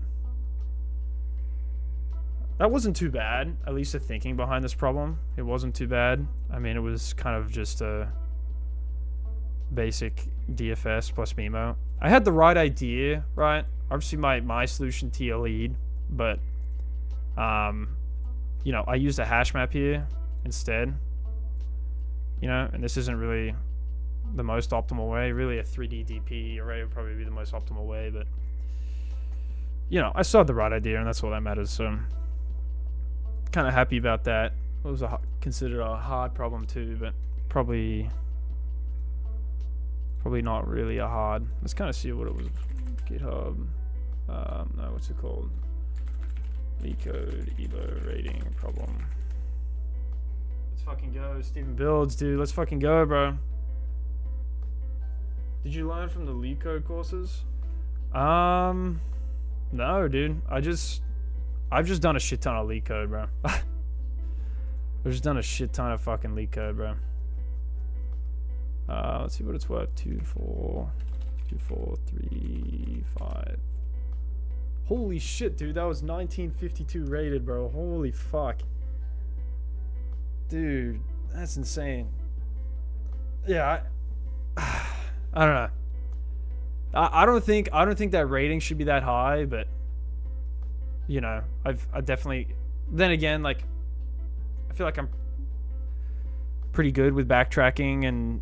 A: That wasn't too bad. At least the thinking behind this problem. It wasn't too bad. I mean, it was kind of just a basic DFS plus MIMO. I had the right idea, right? Obviously, my solution TLE'd, but you know, I used a hash map here instead. You know, and this isn't really the most optimal way. Really, a 3D DP array would probably be the most optimal way, but you know, I still had the right idea, and that's all that matters. So, kind of happy about that. It was considered a hard problem too, but probably not really a hard. Let's kind of see what it was. GitHub. No, what's it called? Leetcode Evo rating problem. Let's fucking go. Steven Builds, dude. Let's fucking go, bro. Did you learn from the Leetcode courses? No, dude. I've just done a shit ton of Leetcode, bro. I've just done a shit ton of fucking Leetcode, bro. Let's see what it's worth. 2, 4, 2, 4, 3, 5. Holy shit, dude. That was 1952 rated, bro. Holy fuck. Dude, that's insane. Yeah, I don't know. I don't think that rating should be that high, but you know, I definitely. Then again, like, I feel like I'm pretty good with backtracking and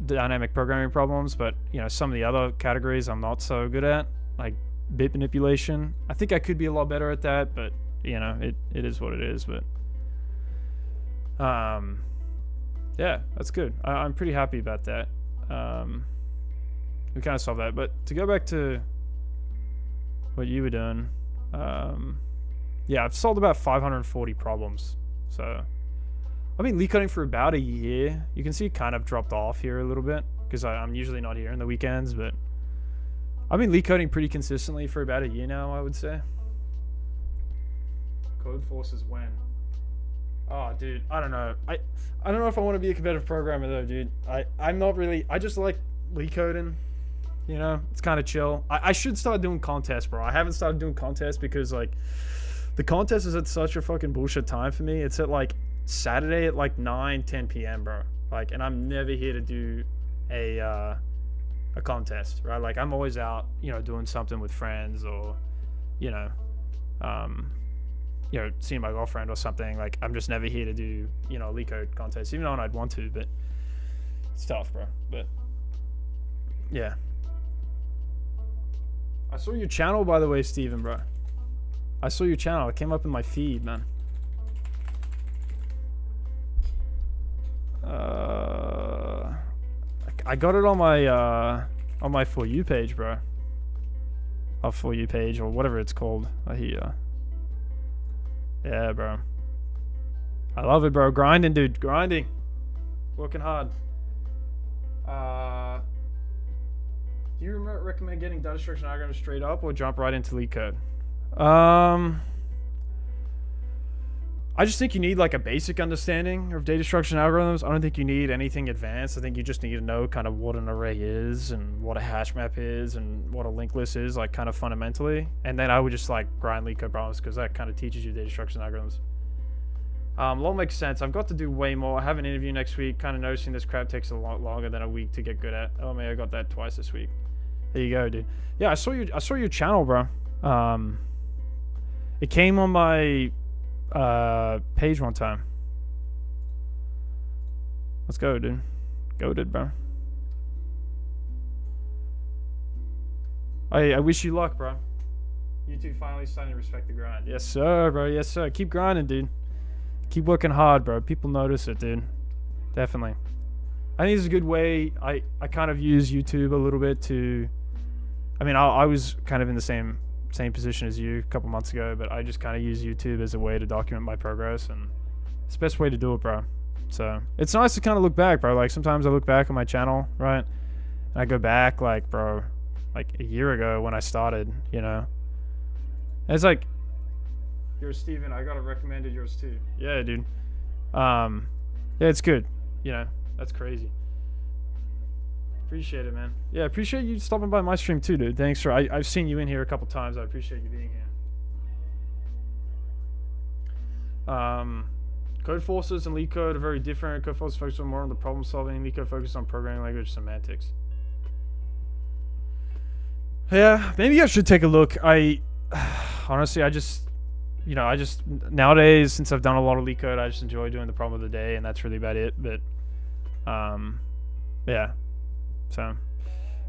A: dynamic programming problems, but you know, some of the other categories I'm not so good at, like bit manipulation. I think I could be a lot better at that, but you know, it is what it is. But yeah, that's good. I'm pretty happy about that. We kind of solved that. But to go back to what you were doing, yeah, I've solved about 540 problems. So I've been Leetcoding for about a year. You can see it kind of dropped off here a little bit because I'm usually not here on the weekends, but I've been Leetcoding pretty consistently for about a year now, I would say. Code Forces when? Oh, dude, I don't know. I don't know if I want to be a competitive programmer though, dude. I'm not really. I just like Leetcoding. You know, it's kind of chill. I should start doing contests, bro. I haven't started doing contests because like the contest is at such a fucking bullshit time for me. It's at like Saturday at like 9-10 p.m., bro. Like, and I'm never here to do a contest, right? Like, I'm always out, you know, doing something with friends or, you know, seeing my girlfriend or something. Like, I'm just never here to do, you know, Leetcode contests, even though I'd want to, but it's tough, bro. But yeah. I saw your channel, by the way, Steven, bro. I saw your channel. It came up in my feed, man. I got it on my For You page, bro. Or For You page, or whatever it's called. Here. Yeah, bro. I love it, bro. Grinding, dude. Grinding. Working hard. Do you recommend getting data structure diagrams straight up or jump right into Leetcode? I just think you need like a basic understanding of data structure and algorithms. I don't think you need anything advanced. I think you just need to know kind of what an array is and what a hash map is and what a linked list is, like kind of fundamentally. And then I would just like grind Leetcode problems because that kind of teaches you data structure and algorithms. Law makes sense. I've got to do way more. I have an interview next week. Kind of noticing this crap takes a lot longer than a week to get good at. Oh man, I got that twice this week. There you go, dude. Yeah, I saw your channel, bro. It came on my page one time. Let's go, dude. Go, dude, bro. I wish you luck, bro. You two finally starting to respect the grind. Yes, sir, bro. Yes, sir. Keep grinding, dude. Keep working hard, bro. People notice it, dude. Definitely. I think it's a good way. I kind of use YouTube a little bit to... I mean, I was kind of in the same same position as you a couple months ago, but I just kind of use YouTube as a way to document my progress, and it's the best way to do it, bro. So it's nice to kind of look back, bro. Like sometimes I look back on my channel, right, and I go back, like, bro, like a year ago when I started, you know. And it's like, yours, Steven, I gotta recommended yours too. Yeah, dude. Yeah, it's good. You know, that's crazy. Appreciate it, man. Yeah, appreciate you stopping by my stream too, dude. Thanks for, I've seen you in here a couple times. I appreciate you being here. Code forces and Leetcode are very different. Code forces focus more on the problem solving. Leetcode focus on programming language semantics. Yeah, maybe I should take a look. Honestly, I just nowadays, since I've done a lot of Leetcode, I just enjoy doing the problem of the day, and that's really about it. But yeah, so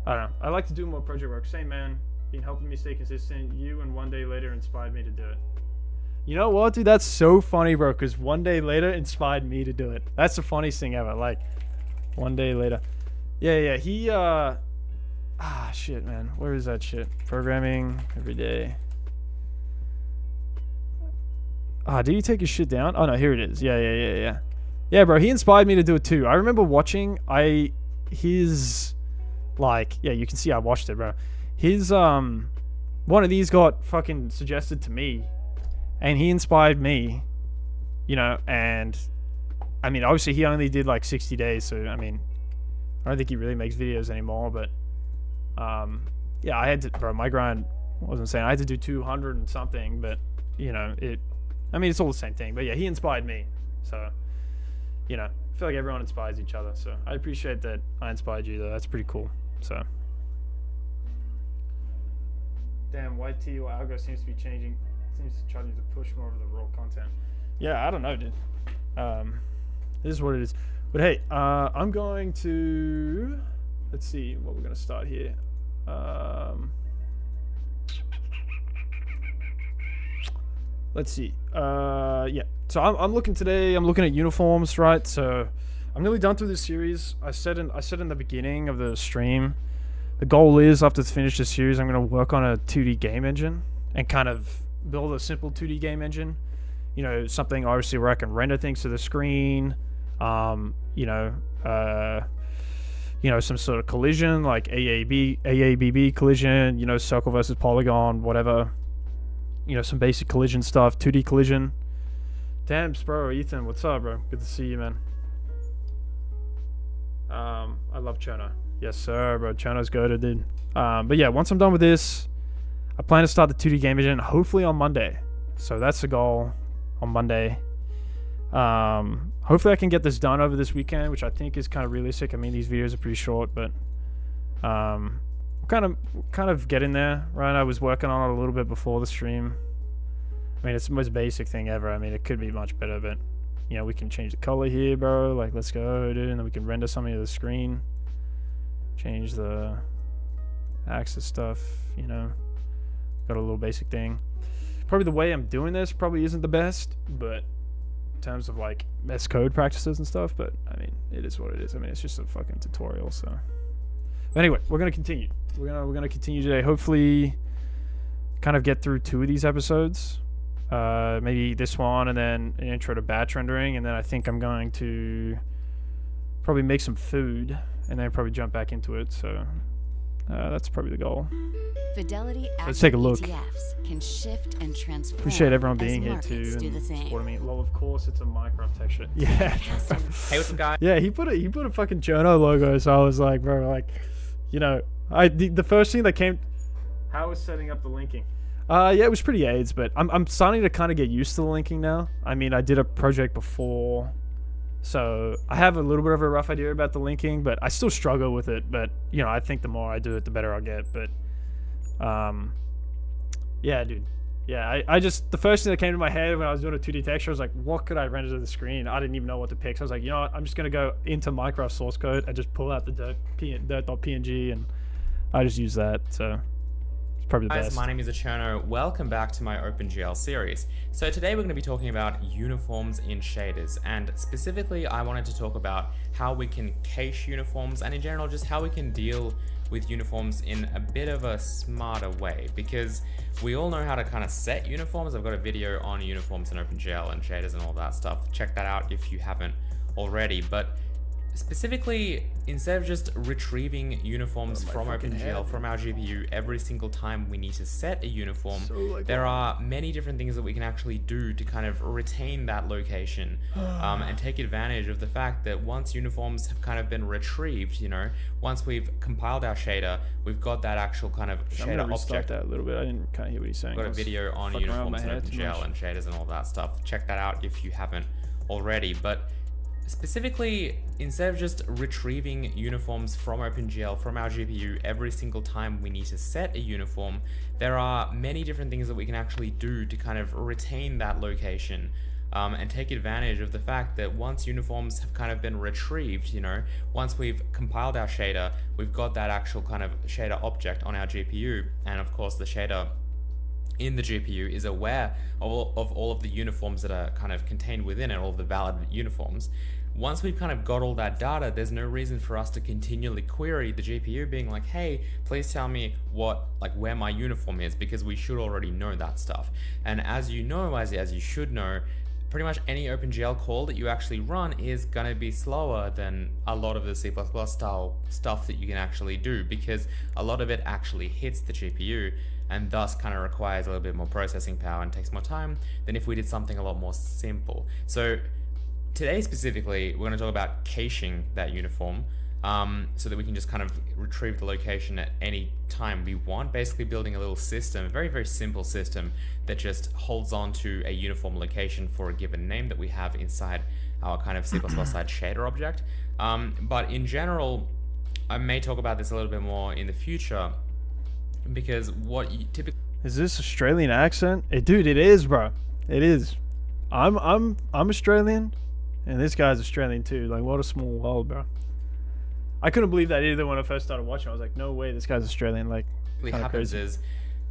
A: I don't know. I like to do more project work. Same, man. Been helping me stay consistent. You and One Day Later inspired me to do it. You know what, dude? That's so funny, bro, because One Day Later inspired me to do it. That's the funniest thing ever. Like, One Day Later. Yeah, he shit, man. Where is that shit? Programming every day. Did he take his shit down? Oh no, here it is. Yeah, bro, he inspired me to do it too. I remember watching his, like, yeah, you can see I watched it, bro. His one of these got fucking suggested to me, and he inspired me, you know. And I mean, obviously he only did like 60 days, so I mean, I don't think he really makes videos anymore. But yeah, I had to, bro, my grind wasn't saying I had to do 200 and something, but you know, I mean, it's all the same thing. But yeah, he inspired me, so you know, I feel like everyone inspires each other. So I appreciate that I inspired you, though. That's pretty cool. So damn, YT or algo seems to be changing. Seems to try to push more of the raw content. Yeah, I don't know, dude. This is what it is. But hey, I'm going to, let's see what we're gonna start here. Let's see. Yeah. So I'm looking today. I'm looking at uniforms, right? So I'm nearly done through this series. I said in the beginning of the stream, the goal is, after to finish this series, I'm gonna work on a 2D game engine and kind of build a simple 2D game engine. You know, something obviously where I can render things to the screen. You know, some sort of collision like AABB collision. You know, circle versus polygon, whatever. You know, some basic collision stuff, 2D collision. Damn, bro, Ethan, what's up, bro? Good to see you, man. I love Chono. Yes, sir, bro. Chono's goated, dude. But yeah, once I'm done with this, I plan to start the 2D game engine hopefully on Monday. So that's the goal, on Monday. Hopefully I can get this done over this weekend, which I think is kind of realistic. I mean, these videos are pretty short, but kind of getting there, right? I was working on it a little bit before the stream. I mean, it's the most basic thing ever. I mean, it could be much better, but you know, we can change the color here, bro. Like, let's go, dude, and then we can render something to the screen. Change the axis stuff, you know. Got a little basic thing. Probably the way I'm doing this probably isn't the best, but in terms of like best code practices and stuff, but I mean, it is what it is. I mean, it's just a fucking tutorial, so. But anyway, we're gonna continue. We're gonna continue today. Hopefully, kind of get through 2 of these episodes. Maybe this one, and then an intro to batch rendering, and then I think I'm going to probably make some food, and then probably jump back into it. So that's probably the goal.
D: Fidelity,
A: let's take a look.
D: ETFs can shift and transform.
A: Appreciate everyone being here too
D: do
A: and supporting me. Well, of course, it's a Minecraft texture. Yeah.
C: Hey, what's up, guys?
A: Yeah, he put a fucking Jono logo, so I was like, bro, like, you know, the first thing that came. How was setting up the linking? Yeah, it was pretty AIDS, but I'm starting to kind of get used to the linking now. I mean, I did a project before, so I have a little bit of a rough idea about the linking, but I still struggle with it. But you know, I think the more I do it, the better I'll get. But yeah, dude. Yeah, I just, the first thing that came to my head when I was doing a 2D texture, I was like, what could I render to the screen? I didn't even know what to pick. So I was like, you know what? I'm just gonna go into Minecraft source code and just pull out the dirt.png, and I just use that. So it's Probably the
E: Guys,
A: best.
E: my name is Eterno. Welcome back to my OpenGL series. So today we're going to be talking about uniforms in shaders, and specifically I wanted to talk about how we can cache uniforms and in general just how we can deal with uniforms in a bit of a smarter way, because we all know how to kind of set uniforms. I've got a video on uniforms in OpenGL and shaders and all that stuff. Check that out if you haven't already. But specifically, instead of just retrieving uniforms from OpenGL, from our GPU, every single time we need to set a uniform, there are many different things that we can actually do to kind of retain that location and take advantage of the fact that once uniforms have kind of been retrieved, you know, once we've compiled our shader, we've got that actual kind of
A: I'm gonna
E: shader
A: restart
E: object.
A: that a little bit. I didn't kind of hear what he's saying.
E: I've got a video on uniforms in OpenGL and shaders and all that stuff. Check that out if you haven't already. But specifically, instead of just retrieving uniforms from OpenGL, from our GPU, every single time we need to set a uniform, there are many different things that we can actually do to kind of retain that location and take advantage of the fact that once uniforms have kind of been retrieved, you know, once we've compiled our shader, we've got that actual kind of shader object on our GPU, and of course the shader in the GPU is aware of all of the uniforms that are kind of contained within it, all of the valid uniforms. Once we've kind of got all that data, there's no reason for us to continually query the GPU being like, hey, please tell me where my uniform is, because we should already know that stuff. And as you know, as you should know, pretty much any OpenGL call that you actually run is gonna be slower than a lot of the C++ style stuff that you can actually do, because a lot of it actually hits the GPU and thus kind of requires a little bit more processing power and takes more time than if we did something a lot more simple. So today specifically, we're going to talk about caching that uniform so that we can just kind of retrieve the location at any time we want, basically building a little system, a very, very simple system that just holds on to a uniform location for a given name that we have inside our kind of C++ side shader object. But in general, I may talk about this a little bit more in the future, because what you typically...
A: Is this Australian accent? Dude, it is, bro. It is. I'm Australian, and this guy's Australian too. Like, what a small world, bro. I couldn't believe that either when I first started watching. I was like, no way, this guy's Australian. Like,
E: what happens is,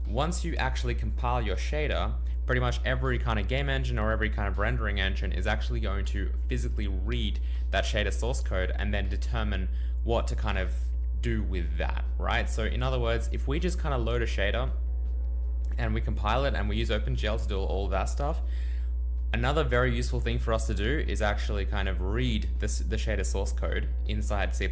E: once you actually compile your shader, pretty much every kind of game engine or every kind of rendering engine is actually going to physically read that shader source code and then determine what to kind of do with that, right? So in other words, if we just kind of load a shader and we compile it and we use OpenGL to do all of that stuff, another very useful thing for us to do is actually kind of read the shader source code inside C++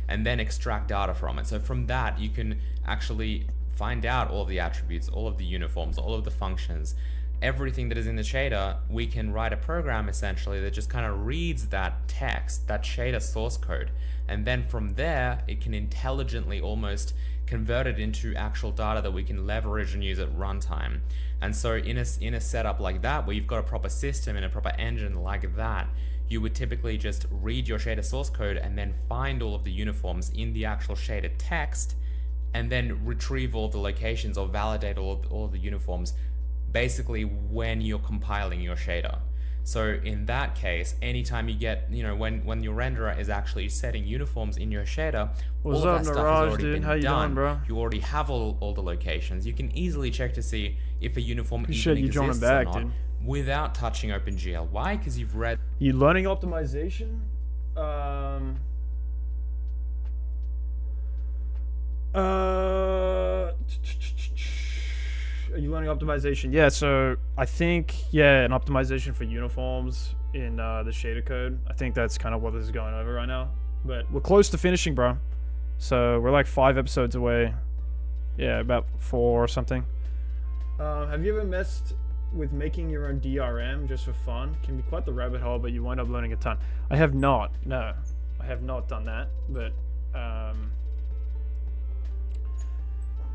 E: and then extract data from it. So from that, you can actually find out all of the attributes, all of the uniforms, all of the functions, everything that is in the shader. We can write a program essentially that just kind of reads that text, that shader source code, and then from there it can intelligently almost convert it into actual data that we can leverage and use at runtime. And so in a setup like that, where you've got a proper system and a proper engine like that, you would typically just read your shader source code and then find all of the uniforms in the actual shader text, and then retrieve all of the locations or validate all of the uniforms basically when you're compiling your shader. So in that case, anytime you get, you know, when your renderer is actually setting uniforms in your shader,
A: what's
E: all
A: up,
E: of that stuff
A: Niraj,
E: has already
A: dude?
E: been
A: How you
E: done.
A: doing, bro?
E: You already have all the locations. You can easily check to see if a uniform
A: Appreciate
E: even
A: you joining
E: exists
A: back,
E: or not
A: dude.
E: without touching OpenGL. Why? Because you've read...
A: You learning optimization? Are you learning optimization? Yeah, so I think, yeah, an optimization for uniforms in the shader code. I think that's kind of what this is going over right now. But we're close to finishing, bro. So we're like 5 episodes away. Yeah, about 4 or something. Have you ever messed with making your own DRM just for fun? Can be quite the rabbit hole, but you wind up learning a ton. I have not. No, I have not done that. But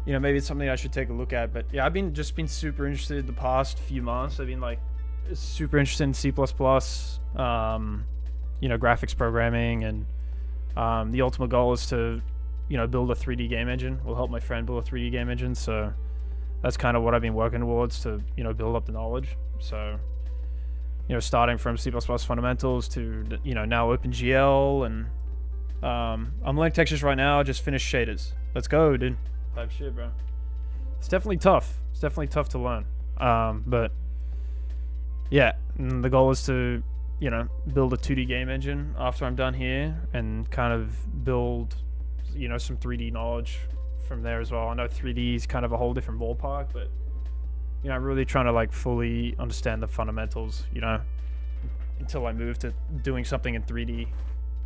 A: you know, maybe it's something I should take a look at. But yeah, I've been super interested the past few months. I've been like super interested in C++, you know, graphics programming, and the ultimate goal is to, you know, build a 3D game engine. Will help my friend build a 3D game engine. So that's kind of what I've been working towards, to, you know, build up the knowledge. So, you know, starting from C++ fundamentals to, you know, now OpenGL, and I'm learning textures right now. I just finished shaders. Let's go, dude. Type shit, bro. It's definitely tough. It's definitely tough to learn. But yeah, the goal is to, you know, build a 2D game engine after I'm done here and kind of build, you know, some 3D knowledge from there as well. I know 3D is kind of a whole different ballpark, but, you know, I'm really trying to like fully understand the fundamentals, you know, until I move to doing something in 3D.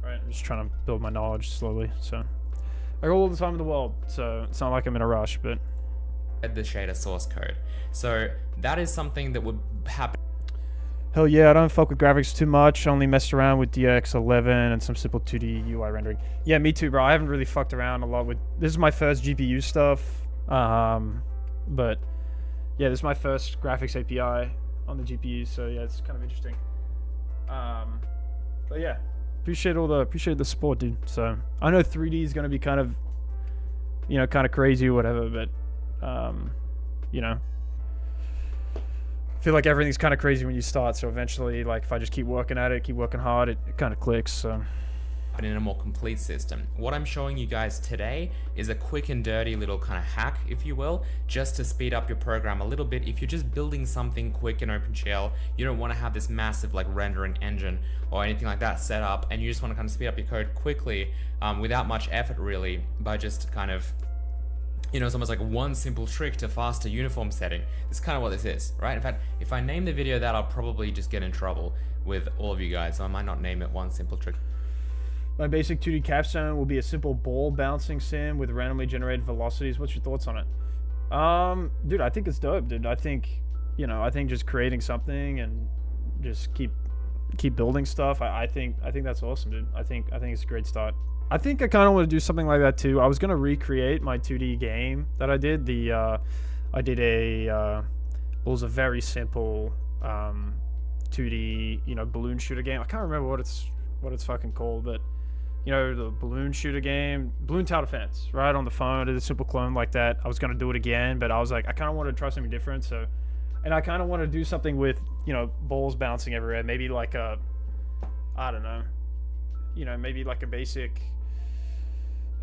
A: Right, I'm just trying to build my knowledge slowly. So I got all the time in the world, so it's not like I'm in a rush, but
E: the shader source code. So that is something that would happen.
A: Hell yeah, I don't fuck with graphics too much. I only messed around with DX11 and some simple 2D UI rendering. Yeah, me too, bro. I haven't really fucked around a lot with... This is my first GPU stuff. But yeah, this is my first graphics API on the GPU, so yeah, it's kind of interesting. But yeah, appreciate the support, dude. So I know 3D is gonna be kind of, you know, kind of crazy or whatever, but you know, I feel like everything's kind of crazy when you start, so eventually, like, if I just keep working at it, keep working hard, it kind of clicks. So
E: but in a more complete system. What I'm showing you guys today is a quick and dirty little kind of hack, if you will, just to speed up your program a little bit. If you're just building something quick in OpenGL, you don't want to have this massive like rendering engine or anything like that set up, and you just want to kind of speed up your code quickly without much effort really, by just kind of, you know, it's almost like one simple trick to faster uniform setting. It's kind of what this is, right? In fact, if I name the video that, I'll probably just get in trouble with all of you guys, so I might not name it one simple trick.
A: My basic 2D capstone will be a simple ball bouncing sim with randomly generated velocities. What's your thoughts on it? Dude, I think it's dope, dude. I think, you know, I think just creating something and just keep building stuff. I think that's awesome, dude. I think it's a great start. I think I kind of want to do something like that too. I was gonna recreate my 2D game that I did. I did it was a very simple 2D, you know, balloon shooter game. I can't remember what it's fucking called, but you know, the balloon shooter game, Balloon Tower Defense, right, on the phone. I did a simple clone like that. I was gonna do it again, but I was like, I kind of wanted to try something different. So, and I kind of want to do something with, you know, balls bouncing everywhere. Maybe like a, I don't know, you know, maybe like a basic.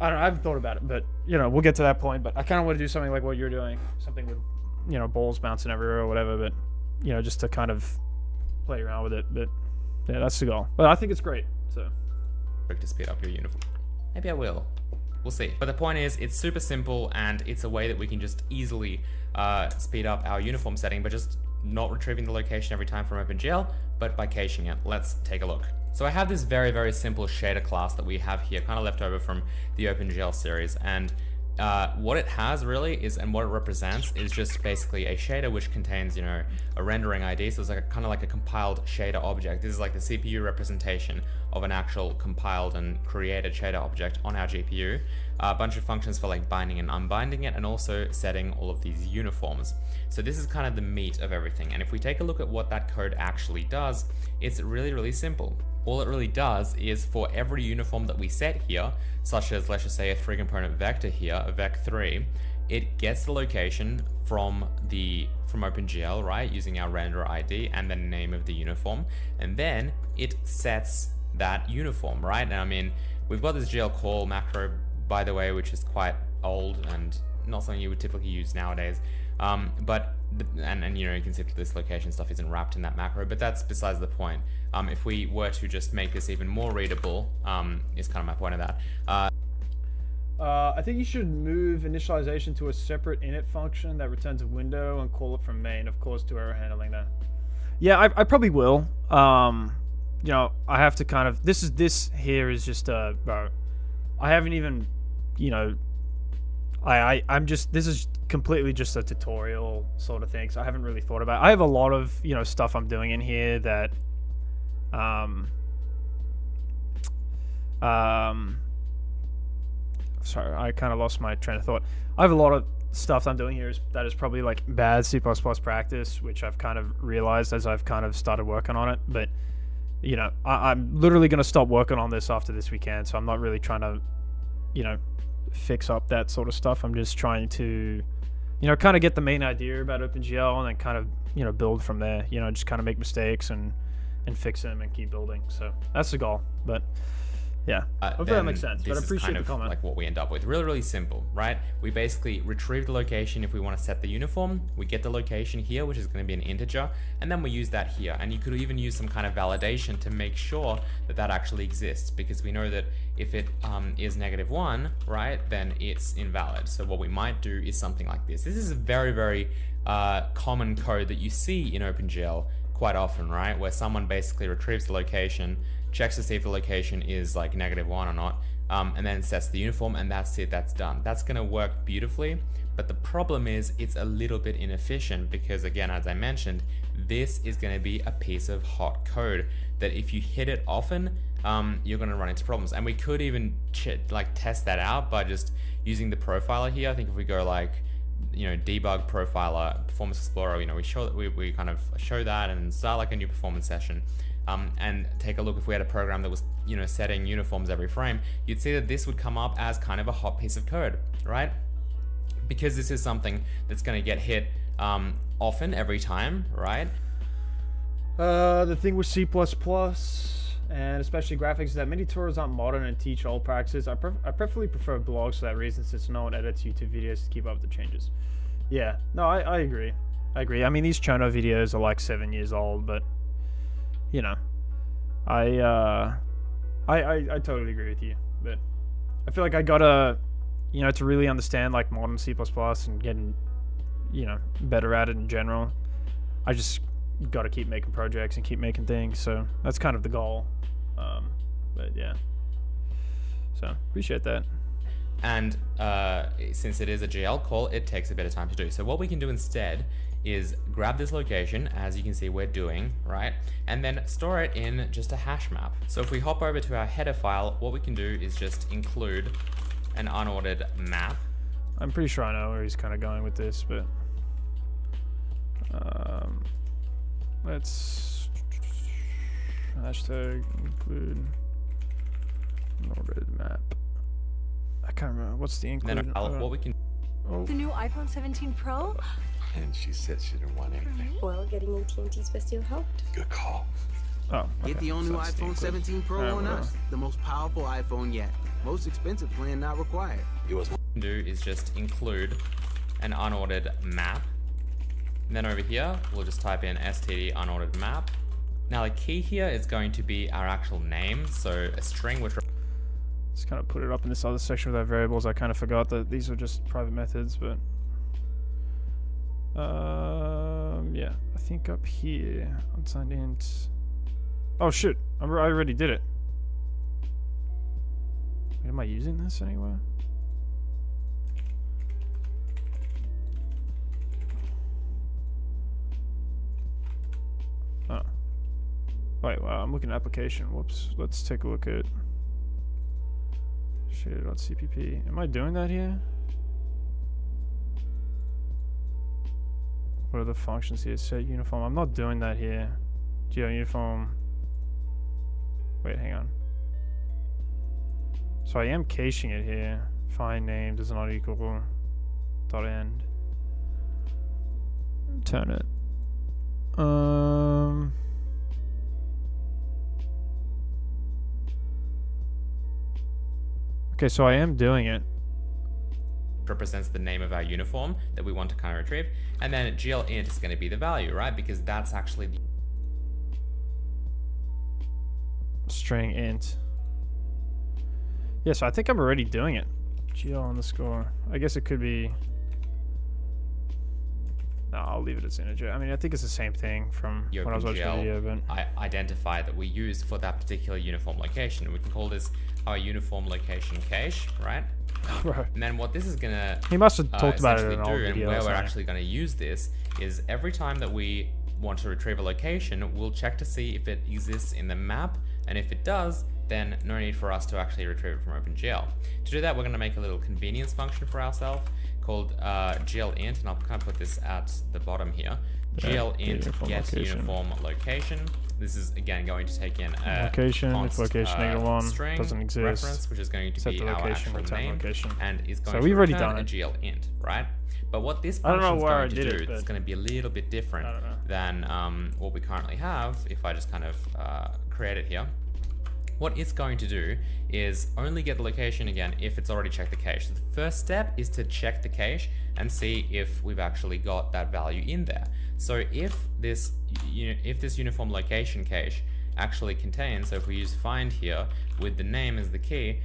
A: I don't know. I haven't thought about it, but you know, we'll get to that point. But I kind of want to do something like what you're doing, something with, you know, balls bouncing everywhere or whatever. But you know, just to kind of play around with it. But yeah, that's the goal. But I think it's great. So.
E: To speed up your uniform. Maybe I will. We'll see. But the point is, it's super simple, and it's a way that we can just easily speed up our uniform setting, but just not retrieving the location every time from OpenGL, but by caching it. Let's take a look. So I have this very, very simple shader class that we have here, kind of left over from the OpenGL series, and what it has really is, and what it represents is just basically a shader which contains, you know, a rendering ID. So it's like kind of like a compiled shader object. This is like the CPU representation of an actual compiled and created shader object on our GPU. A bunch of functions for like binding and unbinding it, and also setting all of these uniforms. So this is kind of the meat of everything. And if we take a look at what that code actually does, it's really, really simple. All it really does is, for every uniform that we set here, such as, let's just say, a 3-component vector here, a vec3, it gets the location from OpenGL, right, using our render ID and the name of the uniform, and then it sets that uniform, right? And I mean, we've got this GL call macro, by the way, which is quite old and not something you would typically use nowadays. But you know, you can see that this location stuff isn't wrapped in that macro, but that's besides the point. If we were to just make this even more readable, is kind of my point of that.
A: I think you should move initialization to a separate init function that returns a window and call it from main, of course, to error handling that. Yeah, I probably will. You know, I have to kind of, this here is just bro, I haven't even, you know, I'm just, this is completely just a tutorial sort of thing, so I haven't really thought about it. I have a lot of, you know, stuff I'm doing in here that sorry, I kind of lost my train of thought. I have a lot of stuff I'm doing here that is probably like bad C++ practice, which I've kind of realized as I've kind of started working on it. But you know, I'm literally going to stop working on this after this weekend, so I'm not really trying to, you know, fix up that sort of stuff. I'm just trying to, you know, kind of get the main idea about OpenGL and then kind of, you know, build from there. You know, just kind of make mistakes and fix them and keep building. So that's the goal. But Yeah, hopefully that
E: then
A: makes sense. But I
E: this is
A: appreciate
E: kind
A: the
E: of
A: comment.
E: like what we end up with. Really, really simple, right? We basically retrieve the location if we want to set the uniform. We get the location here, which is going to be an integer, and then we use that here. And you could even use some kind of validation to make sure that that actually exists, because we know that if it is -1, right, then it's invalid. So what we might do is something like this. This is a very, very common code that you see in OpenGL quite often, right? Where someone basically retrieves the location, checks to see if the location is like -1 or not, and then sets the uniform, and that's it, that's done. That's gonna work beautifully, but the problem is it's a little bit inefficient because, again, as I mentioned, this is gonna be a piece of hot code that if you hit it often, you're gonna run into problems. And we could even test that out by just using the profiler here. I think if we go like, you know, debug profiler, performance explorer, you know, we kind of show that and start like a new performance session, and take a look. If we had a program that was, you know, setting uniforms every frame, you'd see that this would come up as kind of a hot piece of code, right? Because this is something that's going to get hit often, every time, right?
A: The thing with C++ and especially graphics is that many tutorials aren't modern and teach old practices. I preferably prefer blogs for that reason, since no one edits YouTube videos to keep up with the changes. Yeah, no, I agree. I mean, these Chono videos are like 7 years old, but you know, I totally agree with you. But I feel like I gotta, you know, to really understand like modern C++ and getting, you know, better at it in general, I just gotta keep making projects and keep making things. So that's kind of the goal. But yeah, so appreciate that.
E: And since it is a GL call, it takes a bit of time to do. So what we can do instead is grab this location, as you can see we're doing, right? And then store it in just a hash map. So if we hop over to our header file, what we can do is just include an unordered map.
A: I'm pretty sure I know where he's kind of going with this, but let's hashtag include unordered map. I can't remember what's the include.
E: Then what we can.
A: Oh.
F: The new iPhone 17 Pro?
G: And she said she didn't want anything.
H: Well, getting AT&T supposed to helped.
G: Good call.
A: Oh, okay.
I: Get the all-new iPhone 17 Pro on us. The most powerful iPhone yet. Most expensive plan not required.
G: It was.
E: What we can do is just include an unordered map. And then over here, we'll just type in std unordered map. Now the key here is going to be our actual name, so a string which.
A: Just kind of put it up in this other section with our variables. I kind of forgot that these are just private methods, but yeah, I think up here unsigned int. Oh shit, I already did it. Wait, am I using this anywhere? Oh. Wait, wow, I'm looking at application. Whoops. Let's take a look at shader.cpp. Am I doing that here? What are the functions here? Set uniform. I'm not doing that here. Geo uniform. Wait, hang on. So I am caching it here. Find name does not equal dot end. Return it. Okay, so I am doing it.
E: Represents the name of our uniform that we want to kind of retrieve, and then GL int is going to be the value, right? Because that's actually the
A: string int. Yeah, so I think I'm already doing it. GL underscore. I guess it could be. No, I'll leave it as integer. I mean, I think it's the same thing from
E: the
A: when I was watching the video, but
E: identifier that we use for that particular uniform location. We can call this our uniform location cache, right?
A: Right.
E: And then what this is gonna
A: he must have talked about it in an old
E: and
A: video.
E: where we're actually going to use this is every time that we want to retrieve a location, we'll check to see if it exists in the map, and if it does, then no need for us to actually retrieve it from OpenGL. To do that, we're going to make a little convenience function for ourselves called glint, and I'll kind of put this at the bottom here. Glint get uniform location. This is again going to take in a
A: location.
E: const,
A: if location -1
E: string
A: doesn't exist,
E: reference, which is going to
A: set
E: be
A: the
E: our
A: location,
E: actual name,
A: location.
E: and is going
A: So
E: to
A: we've already
E: return
A: done
E: a
A: it.
E: glint, right? But what this
A: I don't know
E: function is
A: where
E: going
A: I
E: to
A: did
E: do,
A: it,
E: it's going to be a little bit different than what we currently have. If I just kind of create it here, what it's going to do is only get the location again if it's already checked the cache. So the first step is to check the cache and see if we've actually got that value in there. So if this uniform location cache actually contains, so if we use find here with the name as the key,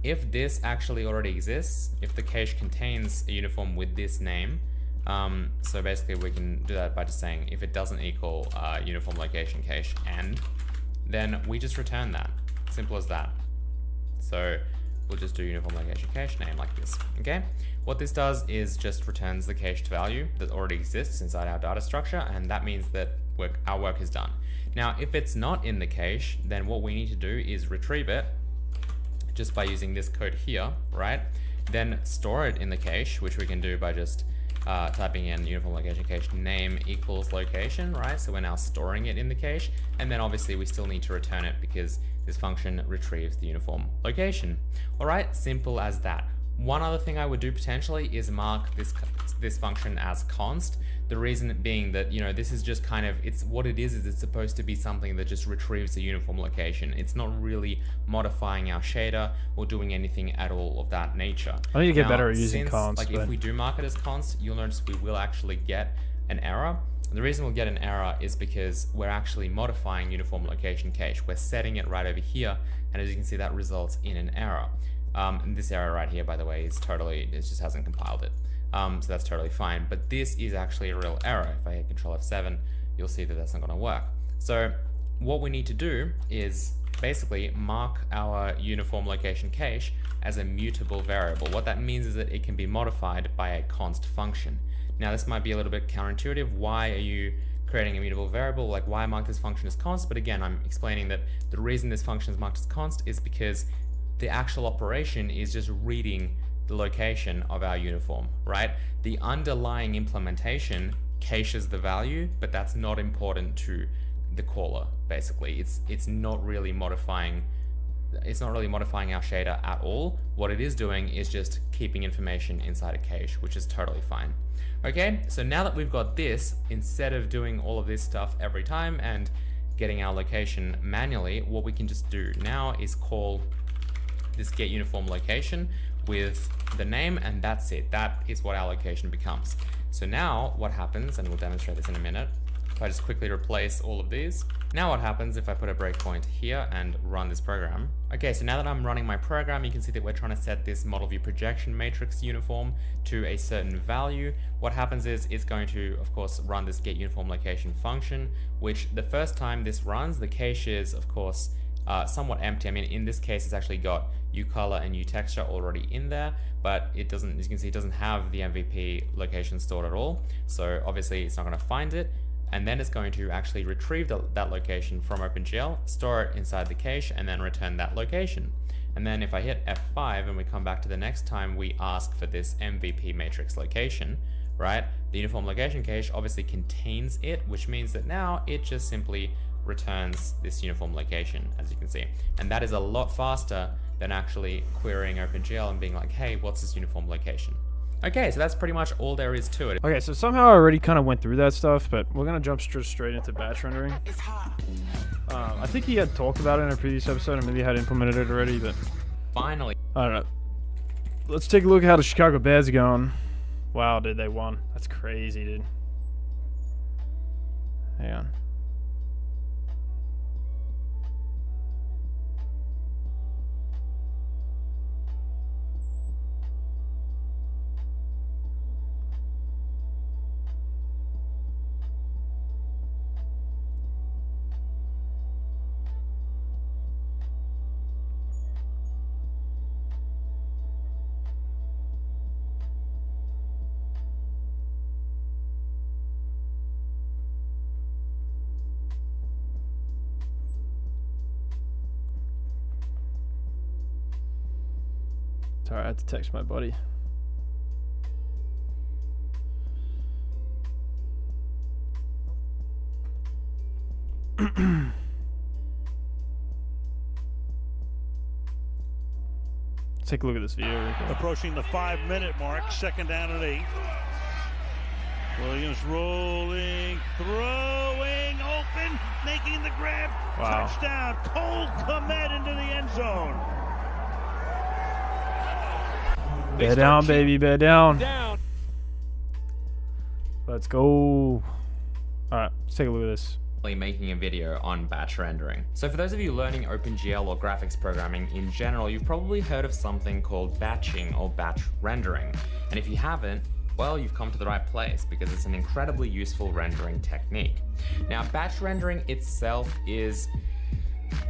E: if this actually already exists, if the cache contains a uniform with this name, so basically we can do that by just saying if it doesn't equal uniform location cache and, then we just return that. Simple as that. So we'll just do uniform location cache name like this, okay? What this does is just returns the cached value that already exists inside our data structure, and that means that our work is done. Now, if it's not in the cache, then what we need to do is retrieve it just by using this code here, right? Then store it in the cache, which we can do by just typing in uniform location cache name equals location, right? So we're now storing it in the cache, and then obviously we still need to return it because this function retrieves the uniform location. All right, simple as that. One other thing I would do potentially is mark this function as const. The reason being that, you know, this is just kind of, it's what it is it's supposed to be something that just retrieves the uniform location. It's not really modifying our shader or doing anything at all of that nature.
A: I need to get better at using const.
E: Like, if we do mark it as const, you'll notice we will actually get an error. And the reason we'll get an error is because we're actually modifying uniform location cache. We're setting it right over here, and as you can see, that results in an error. And this error right here, by the way, is totally, it just hasn't compiled it. So that's totally fine, but this is actually a real error. If I hit Control F7, you'll see that that's not going to work. So what we need to do is basically mark our uniform location cache as a mutable variable. What that means is that it can be modified by a const function. Now, this might be a little bit counterintuitive. Why are you creating a mutable variable? Like, why mark this function as const? But again, I'm explaining that the reason this function is marked as const is because the actual operation is just reading the location of our uniform, right? The underlying implementation caches the value, but that's not important to the caller. Basically, it's not really modifying our shader at all. What it is doing is just keeping information inside a cache, which is totally fine. Okay, so now that we've got this, instead of doing all of this stuff every time and getting our location manually, what we can just do now is call this get uniform location with the name, and that's it. That is what our location becomes. So now what happens, and we'll demonstrate this in a minute, if I just quickly replace all of these, now what happens if I put a breakpoint here and run this program? Okay, so now that I'm running my program, you can see that we're trying to set this model view projection matrix uniform to a certain value. What happens is it's going to, of course, run this get uniform location function, which the first time this runs, the cache is, of course, somewhat empty. I mean, in this case, it's actually got uColor and uTexture already in there, but it doesn't, as you can see, it doesn't have the MVP location stored at all. So obviously it's not going to find it. And then it's going to actually retrieve that location from OpenGL, store it inside the cache, and then return that location. And then if I hit F5 and we come back to the next time we ask for this MVP matrix location, right? The uniform location cache obviously contains it, which means that now it just simply returns this uniform location, as you can see. And that is a lot faster than actually querying OpenGL and being like, hey, what's this uniform location? Okay, so that's pretty much all there is to it.
A: Okay, so somehow I already kind of went through that stuff, but we're going to jump straight into batch rendering. I think he had talked about it in a previous episode, and maybe had implemented it already, but...
E: Finally.
A: I don't know. Let's take a look at how the Chicago Bears are going. Wow, dude, they won. That's crazy, dude. Hang on. Sorry, I had to text my buddy. Take a look at this video.
J: Approaching the 5-minute mark, second down and 8. Williams rolling, throwing, open, making the grab.
A: Wow.
J: Touchdown. Cole Kmet into the end zone.
A: Bear down, baby, bear down. Let's go. All right, let's take a look at this.
E: Making a video on batch rendering. So for those of you learning OpenGL or graphics programming in general, you've probably heard of something called batching or batch rendering. And if you haven't, well, you've come to the right place because it's an incredibly useful rendering technique. Now, batch rendering itself is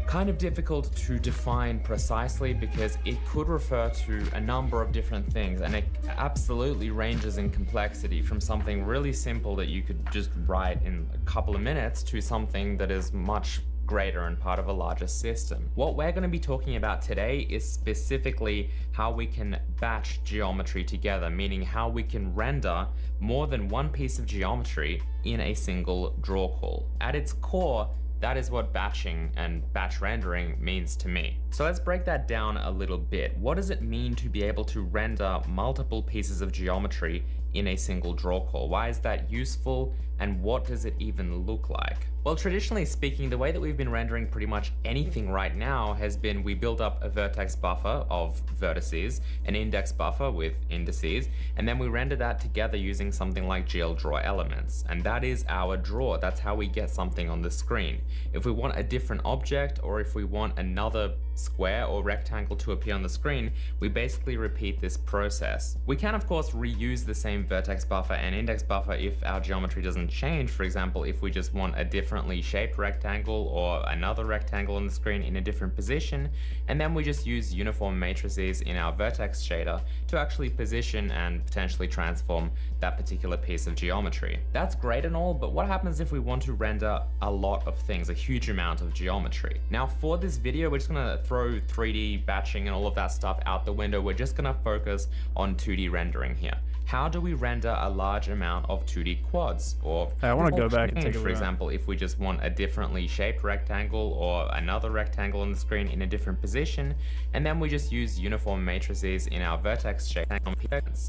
E: kind of difficult to define precisely because it could refer to a number of different things, and it absolutely ranges in complexity from something really simple that you could just write in a couple of minutes to something that is much greater and part of a larger system. What we're going to be talking about today is specifically how we can batch geometry together, meaning how we can render more than one piece of geometry in a single draw call. At its core, that is what batching and batch rendering means to me. So let's break that down a little bit. What does it mean to be able to render multiple pieces of geometry in a single draw call? Why is that useful, and what does it even look like? Well, traditionally speaking, the way that we've been rendering pretty much anything right now has been we build up a vertex buffer of vertices, an index buffer with indices, and then we render that together using something like GL draw elements. And that is our draw. That's how we get something on the screen. If we want a different object, or if we want another square or rectangle to appear on the screen, we basically repeat this process. We can of course reuse the same vertex buffer and index buffer if our geometry doesn't change. For example, if we just want a differently shaped rectangle or another rectangle on the screen in a different position, and then we just use uniform matrices in our vertex shader to actually position and potentially transform that particular piece of geometry. That's great and all, but what happens if we want to render a lot of things, a huge amount of geometry? Now for this video, we're just gonna throw 3D batching and all of that stuff out the window. We're just gonna focus on 2D rendering here. How do we render a large amount of 2D quads? Or
A: I want to go back and take a look.
E: For example, if we just want a differently shaped rectangle or another rectangle on the screen in a different position, and then we just use uniform matrices in our vertex shape,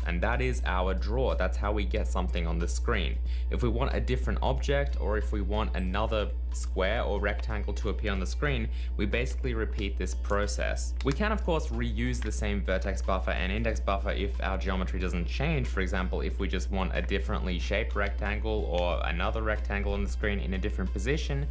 E: and that is our draw. That's how we get something on the screen. If we want a different object, or if we want another square or rectangle to appear on the screen, we basically repeat this process. We can of course reuse the same vertex buffer and index buffer if our geometry doesn't change. For example, if we just want a differently shaped rectangle or another rectangle on the screen in a different position,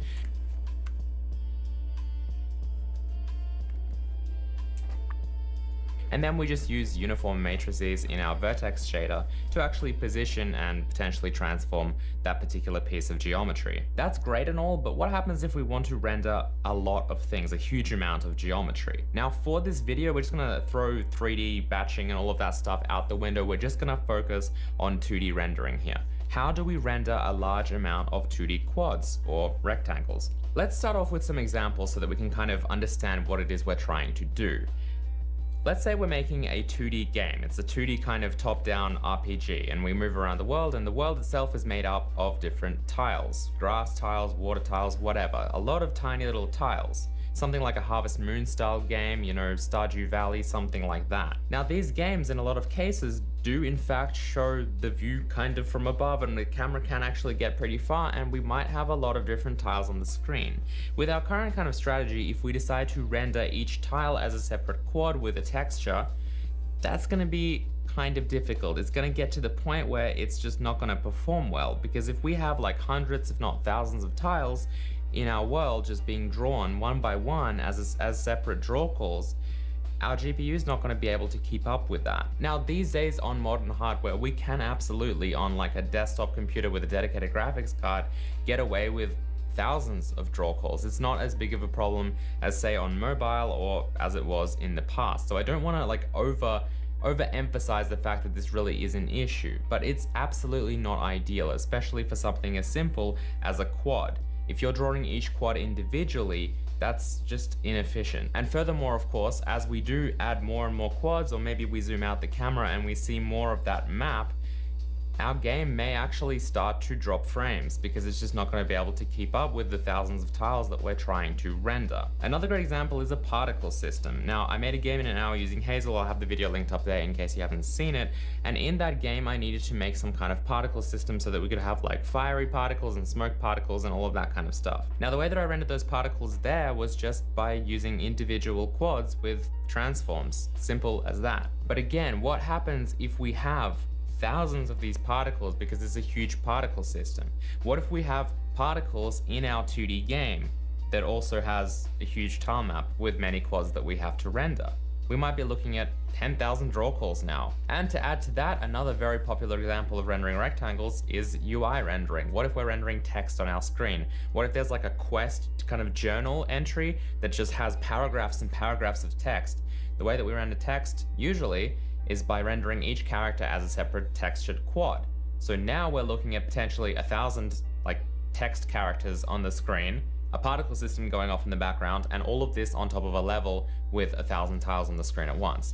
E: and then we just use uniform matrices in our vertex shader to actually position and potentially transform that particular piece of geometry. That's great and all, but what happens if we want to render a lot of things, a huge amount of geometry? Now for this video, we're just gonna throw 3D batching and all of that stuff out the window. We're just gonna focus on 2D rendering here. How do we render a large amount of 2D quads or rectangles? Let's start off with some examples so that we can kind of understand what it is we're trying to do. Let's say we're making a 2D game. It's a 2D kind of top-down RPG, and we move around the world, and the world itself is made up of different tiles. Grass tiles, water tiles, whatever. A lot of tiny little tiles. Something like a Harvest Moon style game, you know, Stardew Valley, something like that. Now these games, in a lot of cases, do in fact show the view kind of from above, and the camera can actually get pretty far, and we might have a lot of different tiles on the screen. With our current kind of strategy, if we decide to render each tile as a separate quad with a texture, that's going to be kind of difficult. It's going to get to the point where it's just not going to perform well, because if we have like hundreds if not thousands of tiles in our world just being drawn one by one as separate draw calls, our GPU is not going to be able to keep up with that. Now these days on modern hardware, we can absolutely, on like a desktop computer with a dedicated graphics card, get away with thousands of draw calls. It's not as big of a problem as say on mobile or as it was in the past. So I don't want to like overemphasize the fact that this really is an issue, but it's absolutely not ideal, especially for something as simple as a quad. If you're drawing each quad individually, that's just inefficient. And furthermore, of course, as we do add more and more quads, or maybe we zoom out the camera and we see more of that map, our game may actually start to drop frames because it's just not going to be able to keep up with the thousands of tiles that we're trying to render. Another great example is a particle system. Now, I made a game in an hour using Hazel. I'll have the video linked up there in case you haven't seen it. And in that game, I needed to make some kind of particle system so that we could have like fiery particles and smoke particles and all of that kind of stuff. Now, the way that I rendered those particles there was just by using individual quads with transforms. Simple as that. But again, what happens if we have thousands of these particles because it's a huge particle system? What if we have particles in our 2D game that also has a huge tile map with many quads that we have to render? We might be looking at 10,000 draw calls now. And to add to that, another very popular example of rendering rectangles is UI rendering. What if we're rendering text on our screen? What if there's like a quest kind of journal entry that just has paragraphs and paragraphs of text? The way that we render text usually is by rendering each character as a separate textured quad. So now we're looking at potentially 1,000 like text characters on the screen, a particle system going off in the background, and all of this on top of a level with 1,000 tiles on the screen at once.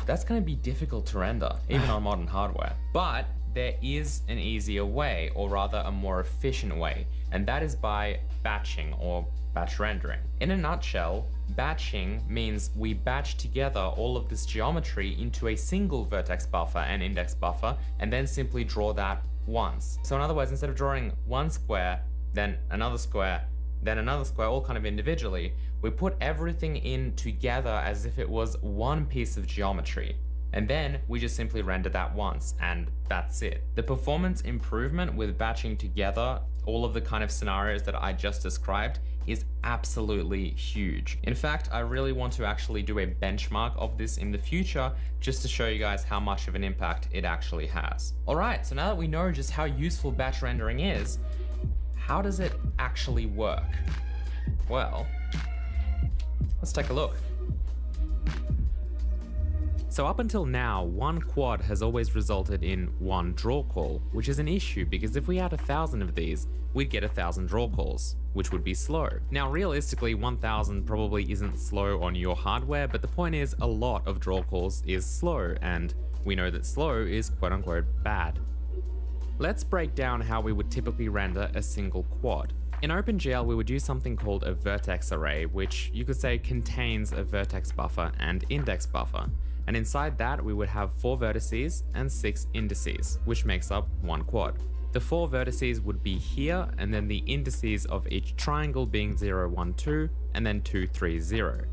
E: That's going to be difficult to render, even on modern hardware. But there is an easier way, or rather a more efficient way, and that is by batching or batch rendering. In a nutshell, batching means we batch together all of this geometry into a single vertex buffer and index buffer, and then simply draw that once. So in other words, instead of drawing one square, then another square, all kind of individually, we put everything in together as if it was one piece of geometry. And then we just simply render that once, and that's it. The performance improvement with batching together all of the kind of scenarios that I just described is absolutely huge. In fact, I really want to actually do a benchmark of this in the future just to show you guys how much of an impact it actually has. All right, so now that we know just how useful batch rendering is, how does it actually work? Well, let's take a look. So up until now, one quad has always resulted in one draw call, which is an issue because if we had 1,000 of these, we'd get 1,000 draw calls, which would be slow. Now realistically, 1,000 probably isn't slow on your hardware, but the point is a lot of draw calls is slow, and we know that slow is quote unquote bad. Let's break down how we would typically render a single quad. In OpenGL, we would use something called a vertex array, which you could say contains a vertex buffer and index buffer. And inside that, we would have 4 vertices and 6 indices, which makes up one quad. The 4 vertices would be here, and then the indices of each triangle being 0, 1, 2, and then 2, 3, 0.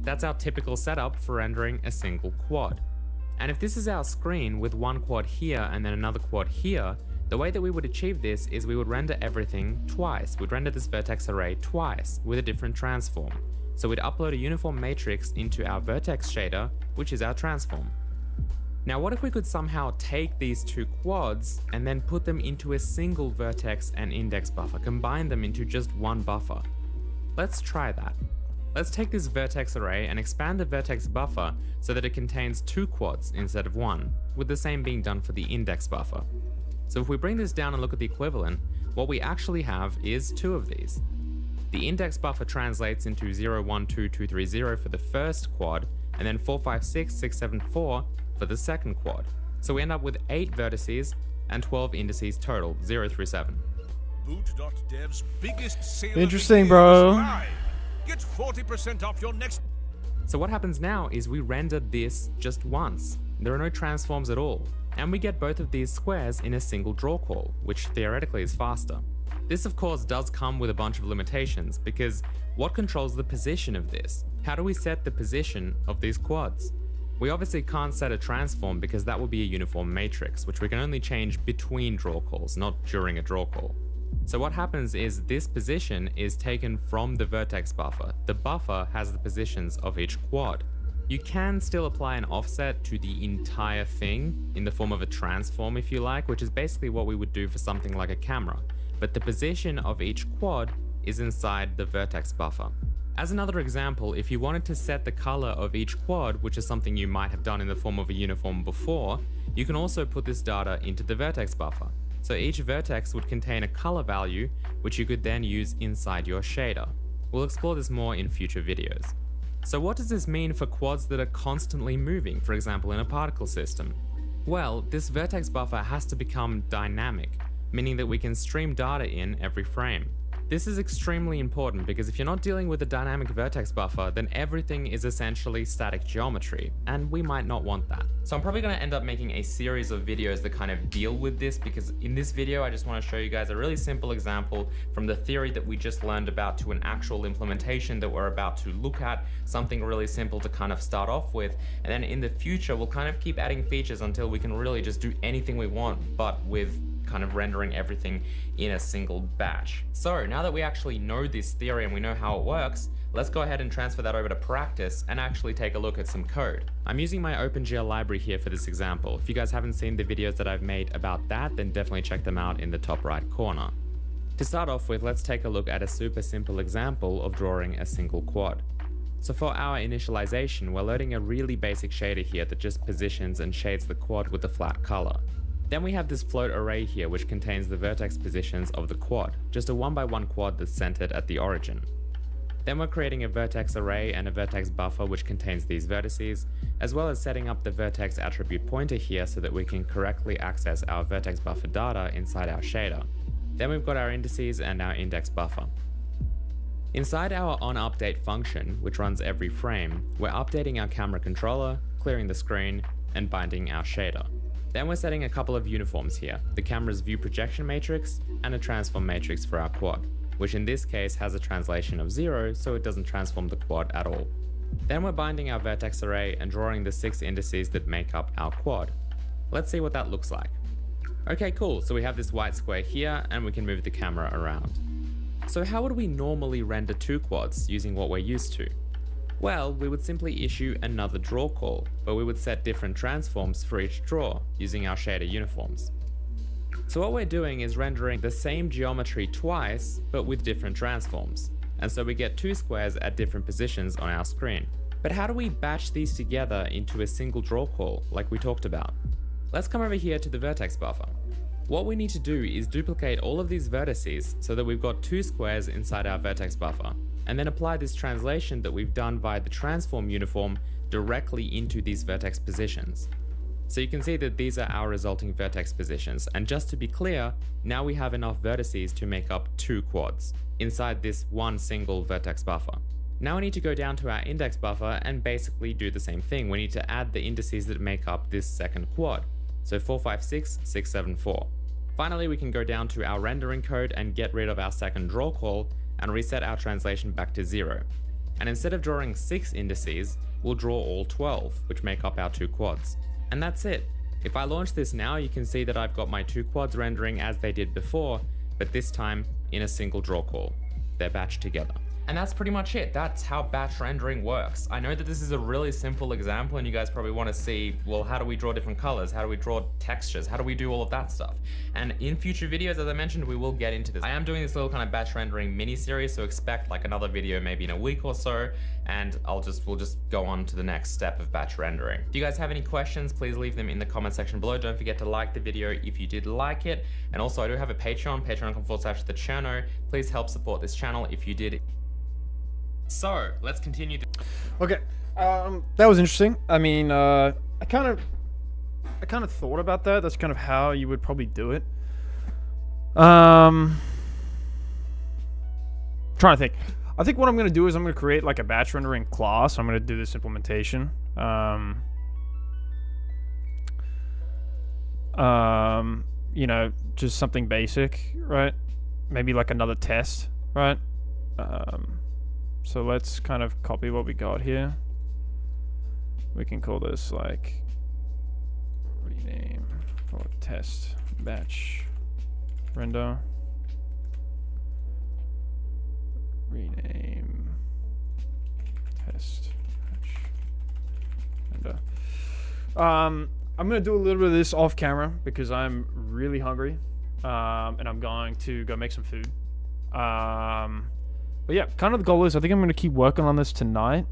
E: That's our typical setup for rendering a single quad. And if this is our screen with one quad here and then another quad here, the way that we would achieve this is we would render everything twice. We'd render this vertex array twice with a different transform. So we'd upload a uniform matrix into our vertex shader, which is our transform. Now what if we could somehow take these 2 quads and then put them into a single vertex and index buffer, combine them into just one buffer? Let's try that. Let's take this vertex array and expand the vertex buffer so that it contains 2 quads instead of 1, with the same being done for the index buffer. So if we bring this down and look at the equivalent, what we actually have is 2 of these. The index buffer translates into 0, 1, 2, 2, 3, 0 for the first quad, and then 4, 5, 6, 6, 7, 4 for the second quad. So we end up with 8 vertices and 12 indices total, 0 through 7.
J: Boot.dev's biggest sale
A: Interesting, bro.
J: Get 40% off your next.
C: So what happens now is we render this just once. There are no transforms at all. And we get both of these squares in a single draw call, which theoretically is faster. This of course does come with a bunch of limitations, because what controls the position of this? How do we set the position of these quads? We obviously can't set a transform because that would be a uniform matrix, which we can only change between draw calls, not during a draw call. So what happens is this position is taken from the vertex buffer. The buffer has the positions of each quad. You can still apply an offset to the entire thing in the form of a transform if you like, which is basically what we would do for something like a camera. But the position of each quad is inside the vertex buffer. As another example, if you wanted to set the color of each quad, which is something you might have done in the form of a uniform before, you can also put this data into the vertex buffer. So each vertex would contain a color value, which you could then use inside your shader. We'll explore this more in future videos. So what does this mean for quads that are constantly moving, for example in a particle system?
E: Well, this vertex buffer has to become dynamic, meaning that we can stream data in every frame. This is extremely important because if you're not dealing with a dynamic vertex buffer, then everything is essentially static geometry, and we might not want that. So I'm probably going to end up making a series of videos that kind of deal with this, because in this video I just want to show you guys a really simple example from the theory that we just learned about to an actual implementation that we're about to look at, something really simple to kind of start off with, and then in the future we'll kind of keep adding features until we can really just do anything we want, but with kind of rendering everything in a single batch. So now that we actually know this theory and we know how it works, let's go ahead and transfer that over to practice and actually take a look at some code. I'm using my OpenGL library here for this example. If you guys haven't seen the videos that I've made about that, then definitely check them out in the top right corner. To start off with, let's take a look at a super simple example of drawing a single quad. So for our initialization, we're loading a really basic shader here that just positions and shades the quad with a flat color. Then we have this float array here which contains the vertex positions of the quad, just a 1x1 quad that's centered at the origin. Then we're creating a vertex array and a vertex buffer which contains these vertices, as well as setting up the vertex attribute pointer here so that we can correctly access our vertex buffer data inside our shader. Then we've got our indices and our index buffer. Inside our onUpdate function, which runs every frame, we're updating our camera controller, clearing the screen, and binding our shader. Then we're setting a couple of uniforms here, the camera's view projection matrix and a transform matrix for our quad, which in this case has a translation of 0, so it doesn't transform the quad at all. Then we're binding our vertex array and drawing the 6 indices that make up our quad. Let's see what that looks like. Okay, cool, so we have this white square here and we can move the camera around. So how would we normally render 2 quads using what we're used to? Well, we would simply issue another draw call, but we would set different transforms for each draw using our shader uniforms. So what we're doing is rendering the same geometry twice, but with different transforms. And so we get 2 squares at different positions on our screen. But how do we batch these together into a single draw call like we talked about? Let's come over here to the vertex buffer. What we need to do is duplicate all of these vertices so that we've got 2 squares inside our vertex buffer, and then apply this translation that we've done via the transform uniform directly into these vertex positions. So you can see that these are our resulting vertex positions, and just to be clear, now we have enough vertices to make up 2 quads inside this one single vertex buffer. Now we need to go down to our index buffer and basically do the same thing. We need to add the indices that make up this second quad. So 4, 5, 6, 6, 7, 4. Finally, we can go down to our rendering code and get rid of our second draw call and reset our translation back to 0. And instead of drawing 6 indices, we'll draw all 12, which make up our 2 quads. And that's it. If I launch this now, you can see that I've got my 2 quads rendering as they did before, but this time in a single draw call. They're batched together. And that's pretty much it. That's how batch rendering works. I know that this is a really simple example and you guys probably want to see, well, how do we draw different colors? How do we draw textures? How do we do all of that stuff? And in future videos, as I mentioned, we will get into this. I am doing this little kind of batch rendering mini series, so expect like another video maybe in a week or so, and we'll just go on to the next step of batch rendering. If you guys have any questions, please leave them in the comment section below. Don't forget to like the video if you did like it. And also I do have a Patreon, patreon.com/thecherno. Please help support this channel if you did. So let's continue.
A: Okay, that was interesting. I mean, I kind of thought about that. That's kind of how you would probably do it. Trying to think. I think what I'm gonna do is I'm gonna create like a batch rendering class. I'm gonna do this implementation. You know, just something basic, right? Maybe like another test, right? So let's kind of copy what we got here. We can call this like rename for test batch render. Rename test batch render. I'm gonna do a little bit of this off camera because I'm really hungry, and I'm going to go make some food. But yeah, kind of the goal is I think I'm going to keep working on this tonight.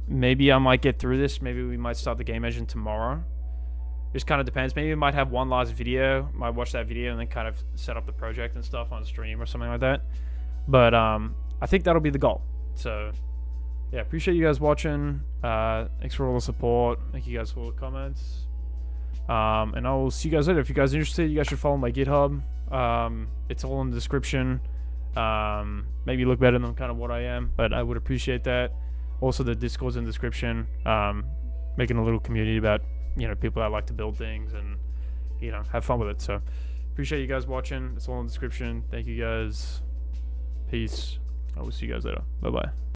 A: Maybe I might get through this. Maybe we might start the game engine tomorrow. Just kind of depends. Maybe we might have one last video. Might watch that video and then kind of set up the project and stuff on stream or something like that. But I think that'll be the goal. So yeah, appreciate you guys watching. Thanks for all the support. Thank you guys for all the comments. And I will see you guys later. If you guys are interested, you guys should follow my GitHub. It's all in the description. Maybe look better than kind of what I am, but I would appreciate that. Also, the Discord's in the description. Making a little community about, people that like to build things and, have fun with it. So appreciate you guys watching. It's all in the description. Thank you guys. Peace. I will see you guys later. Bye-bye.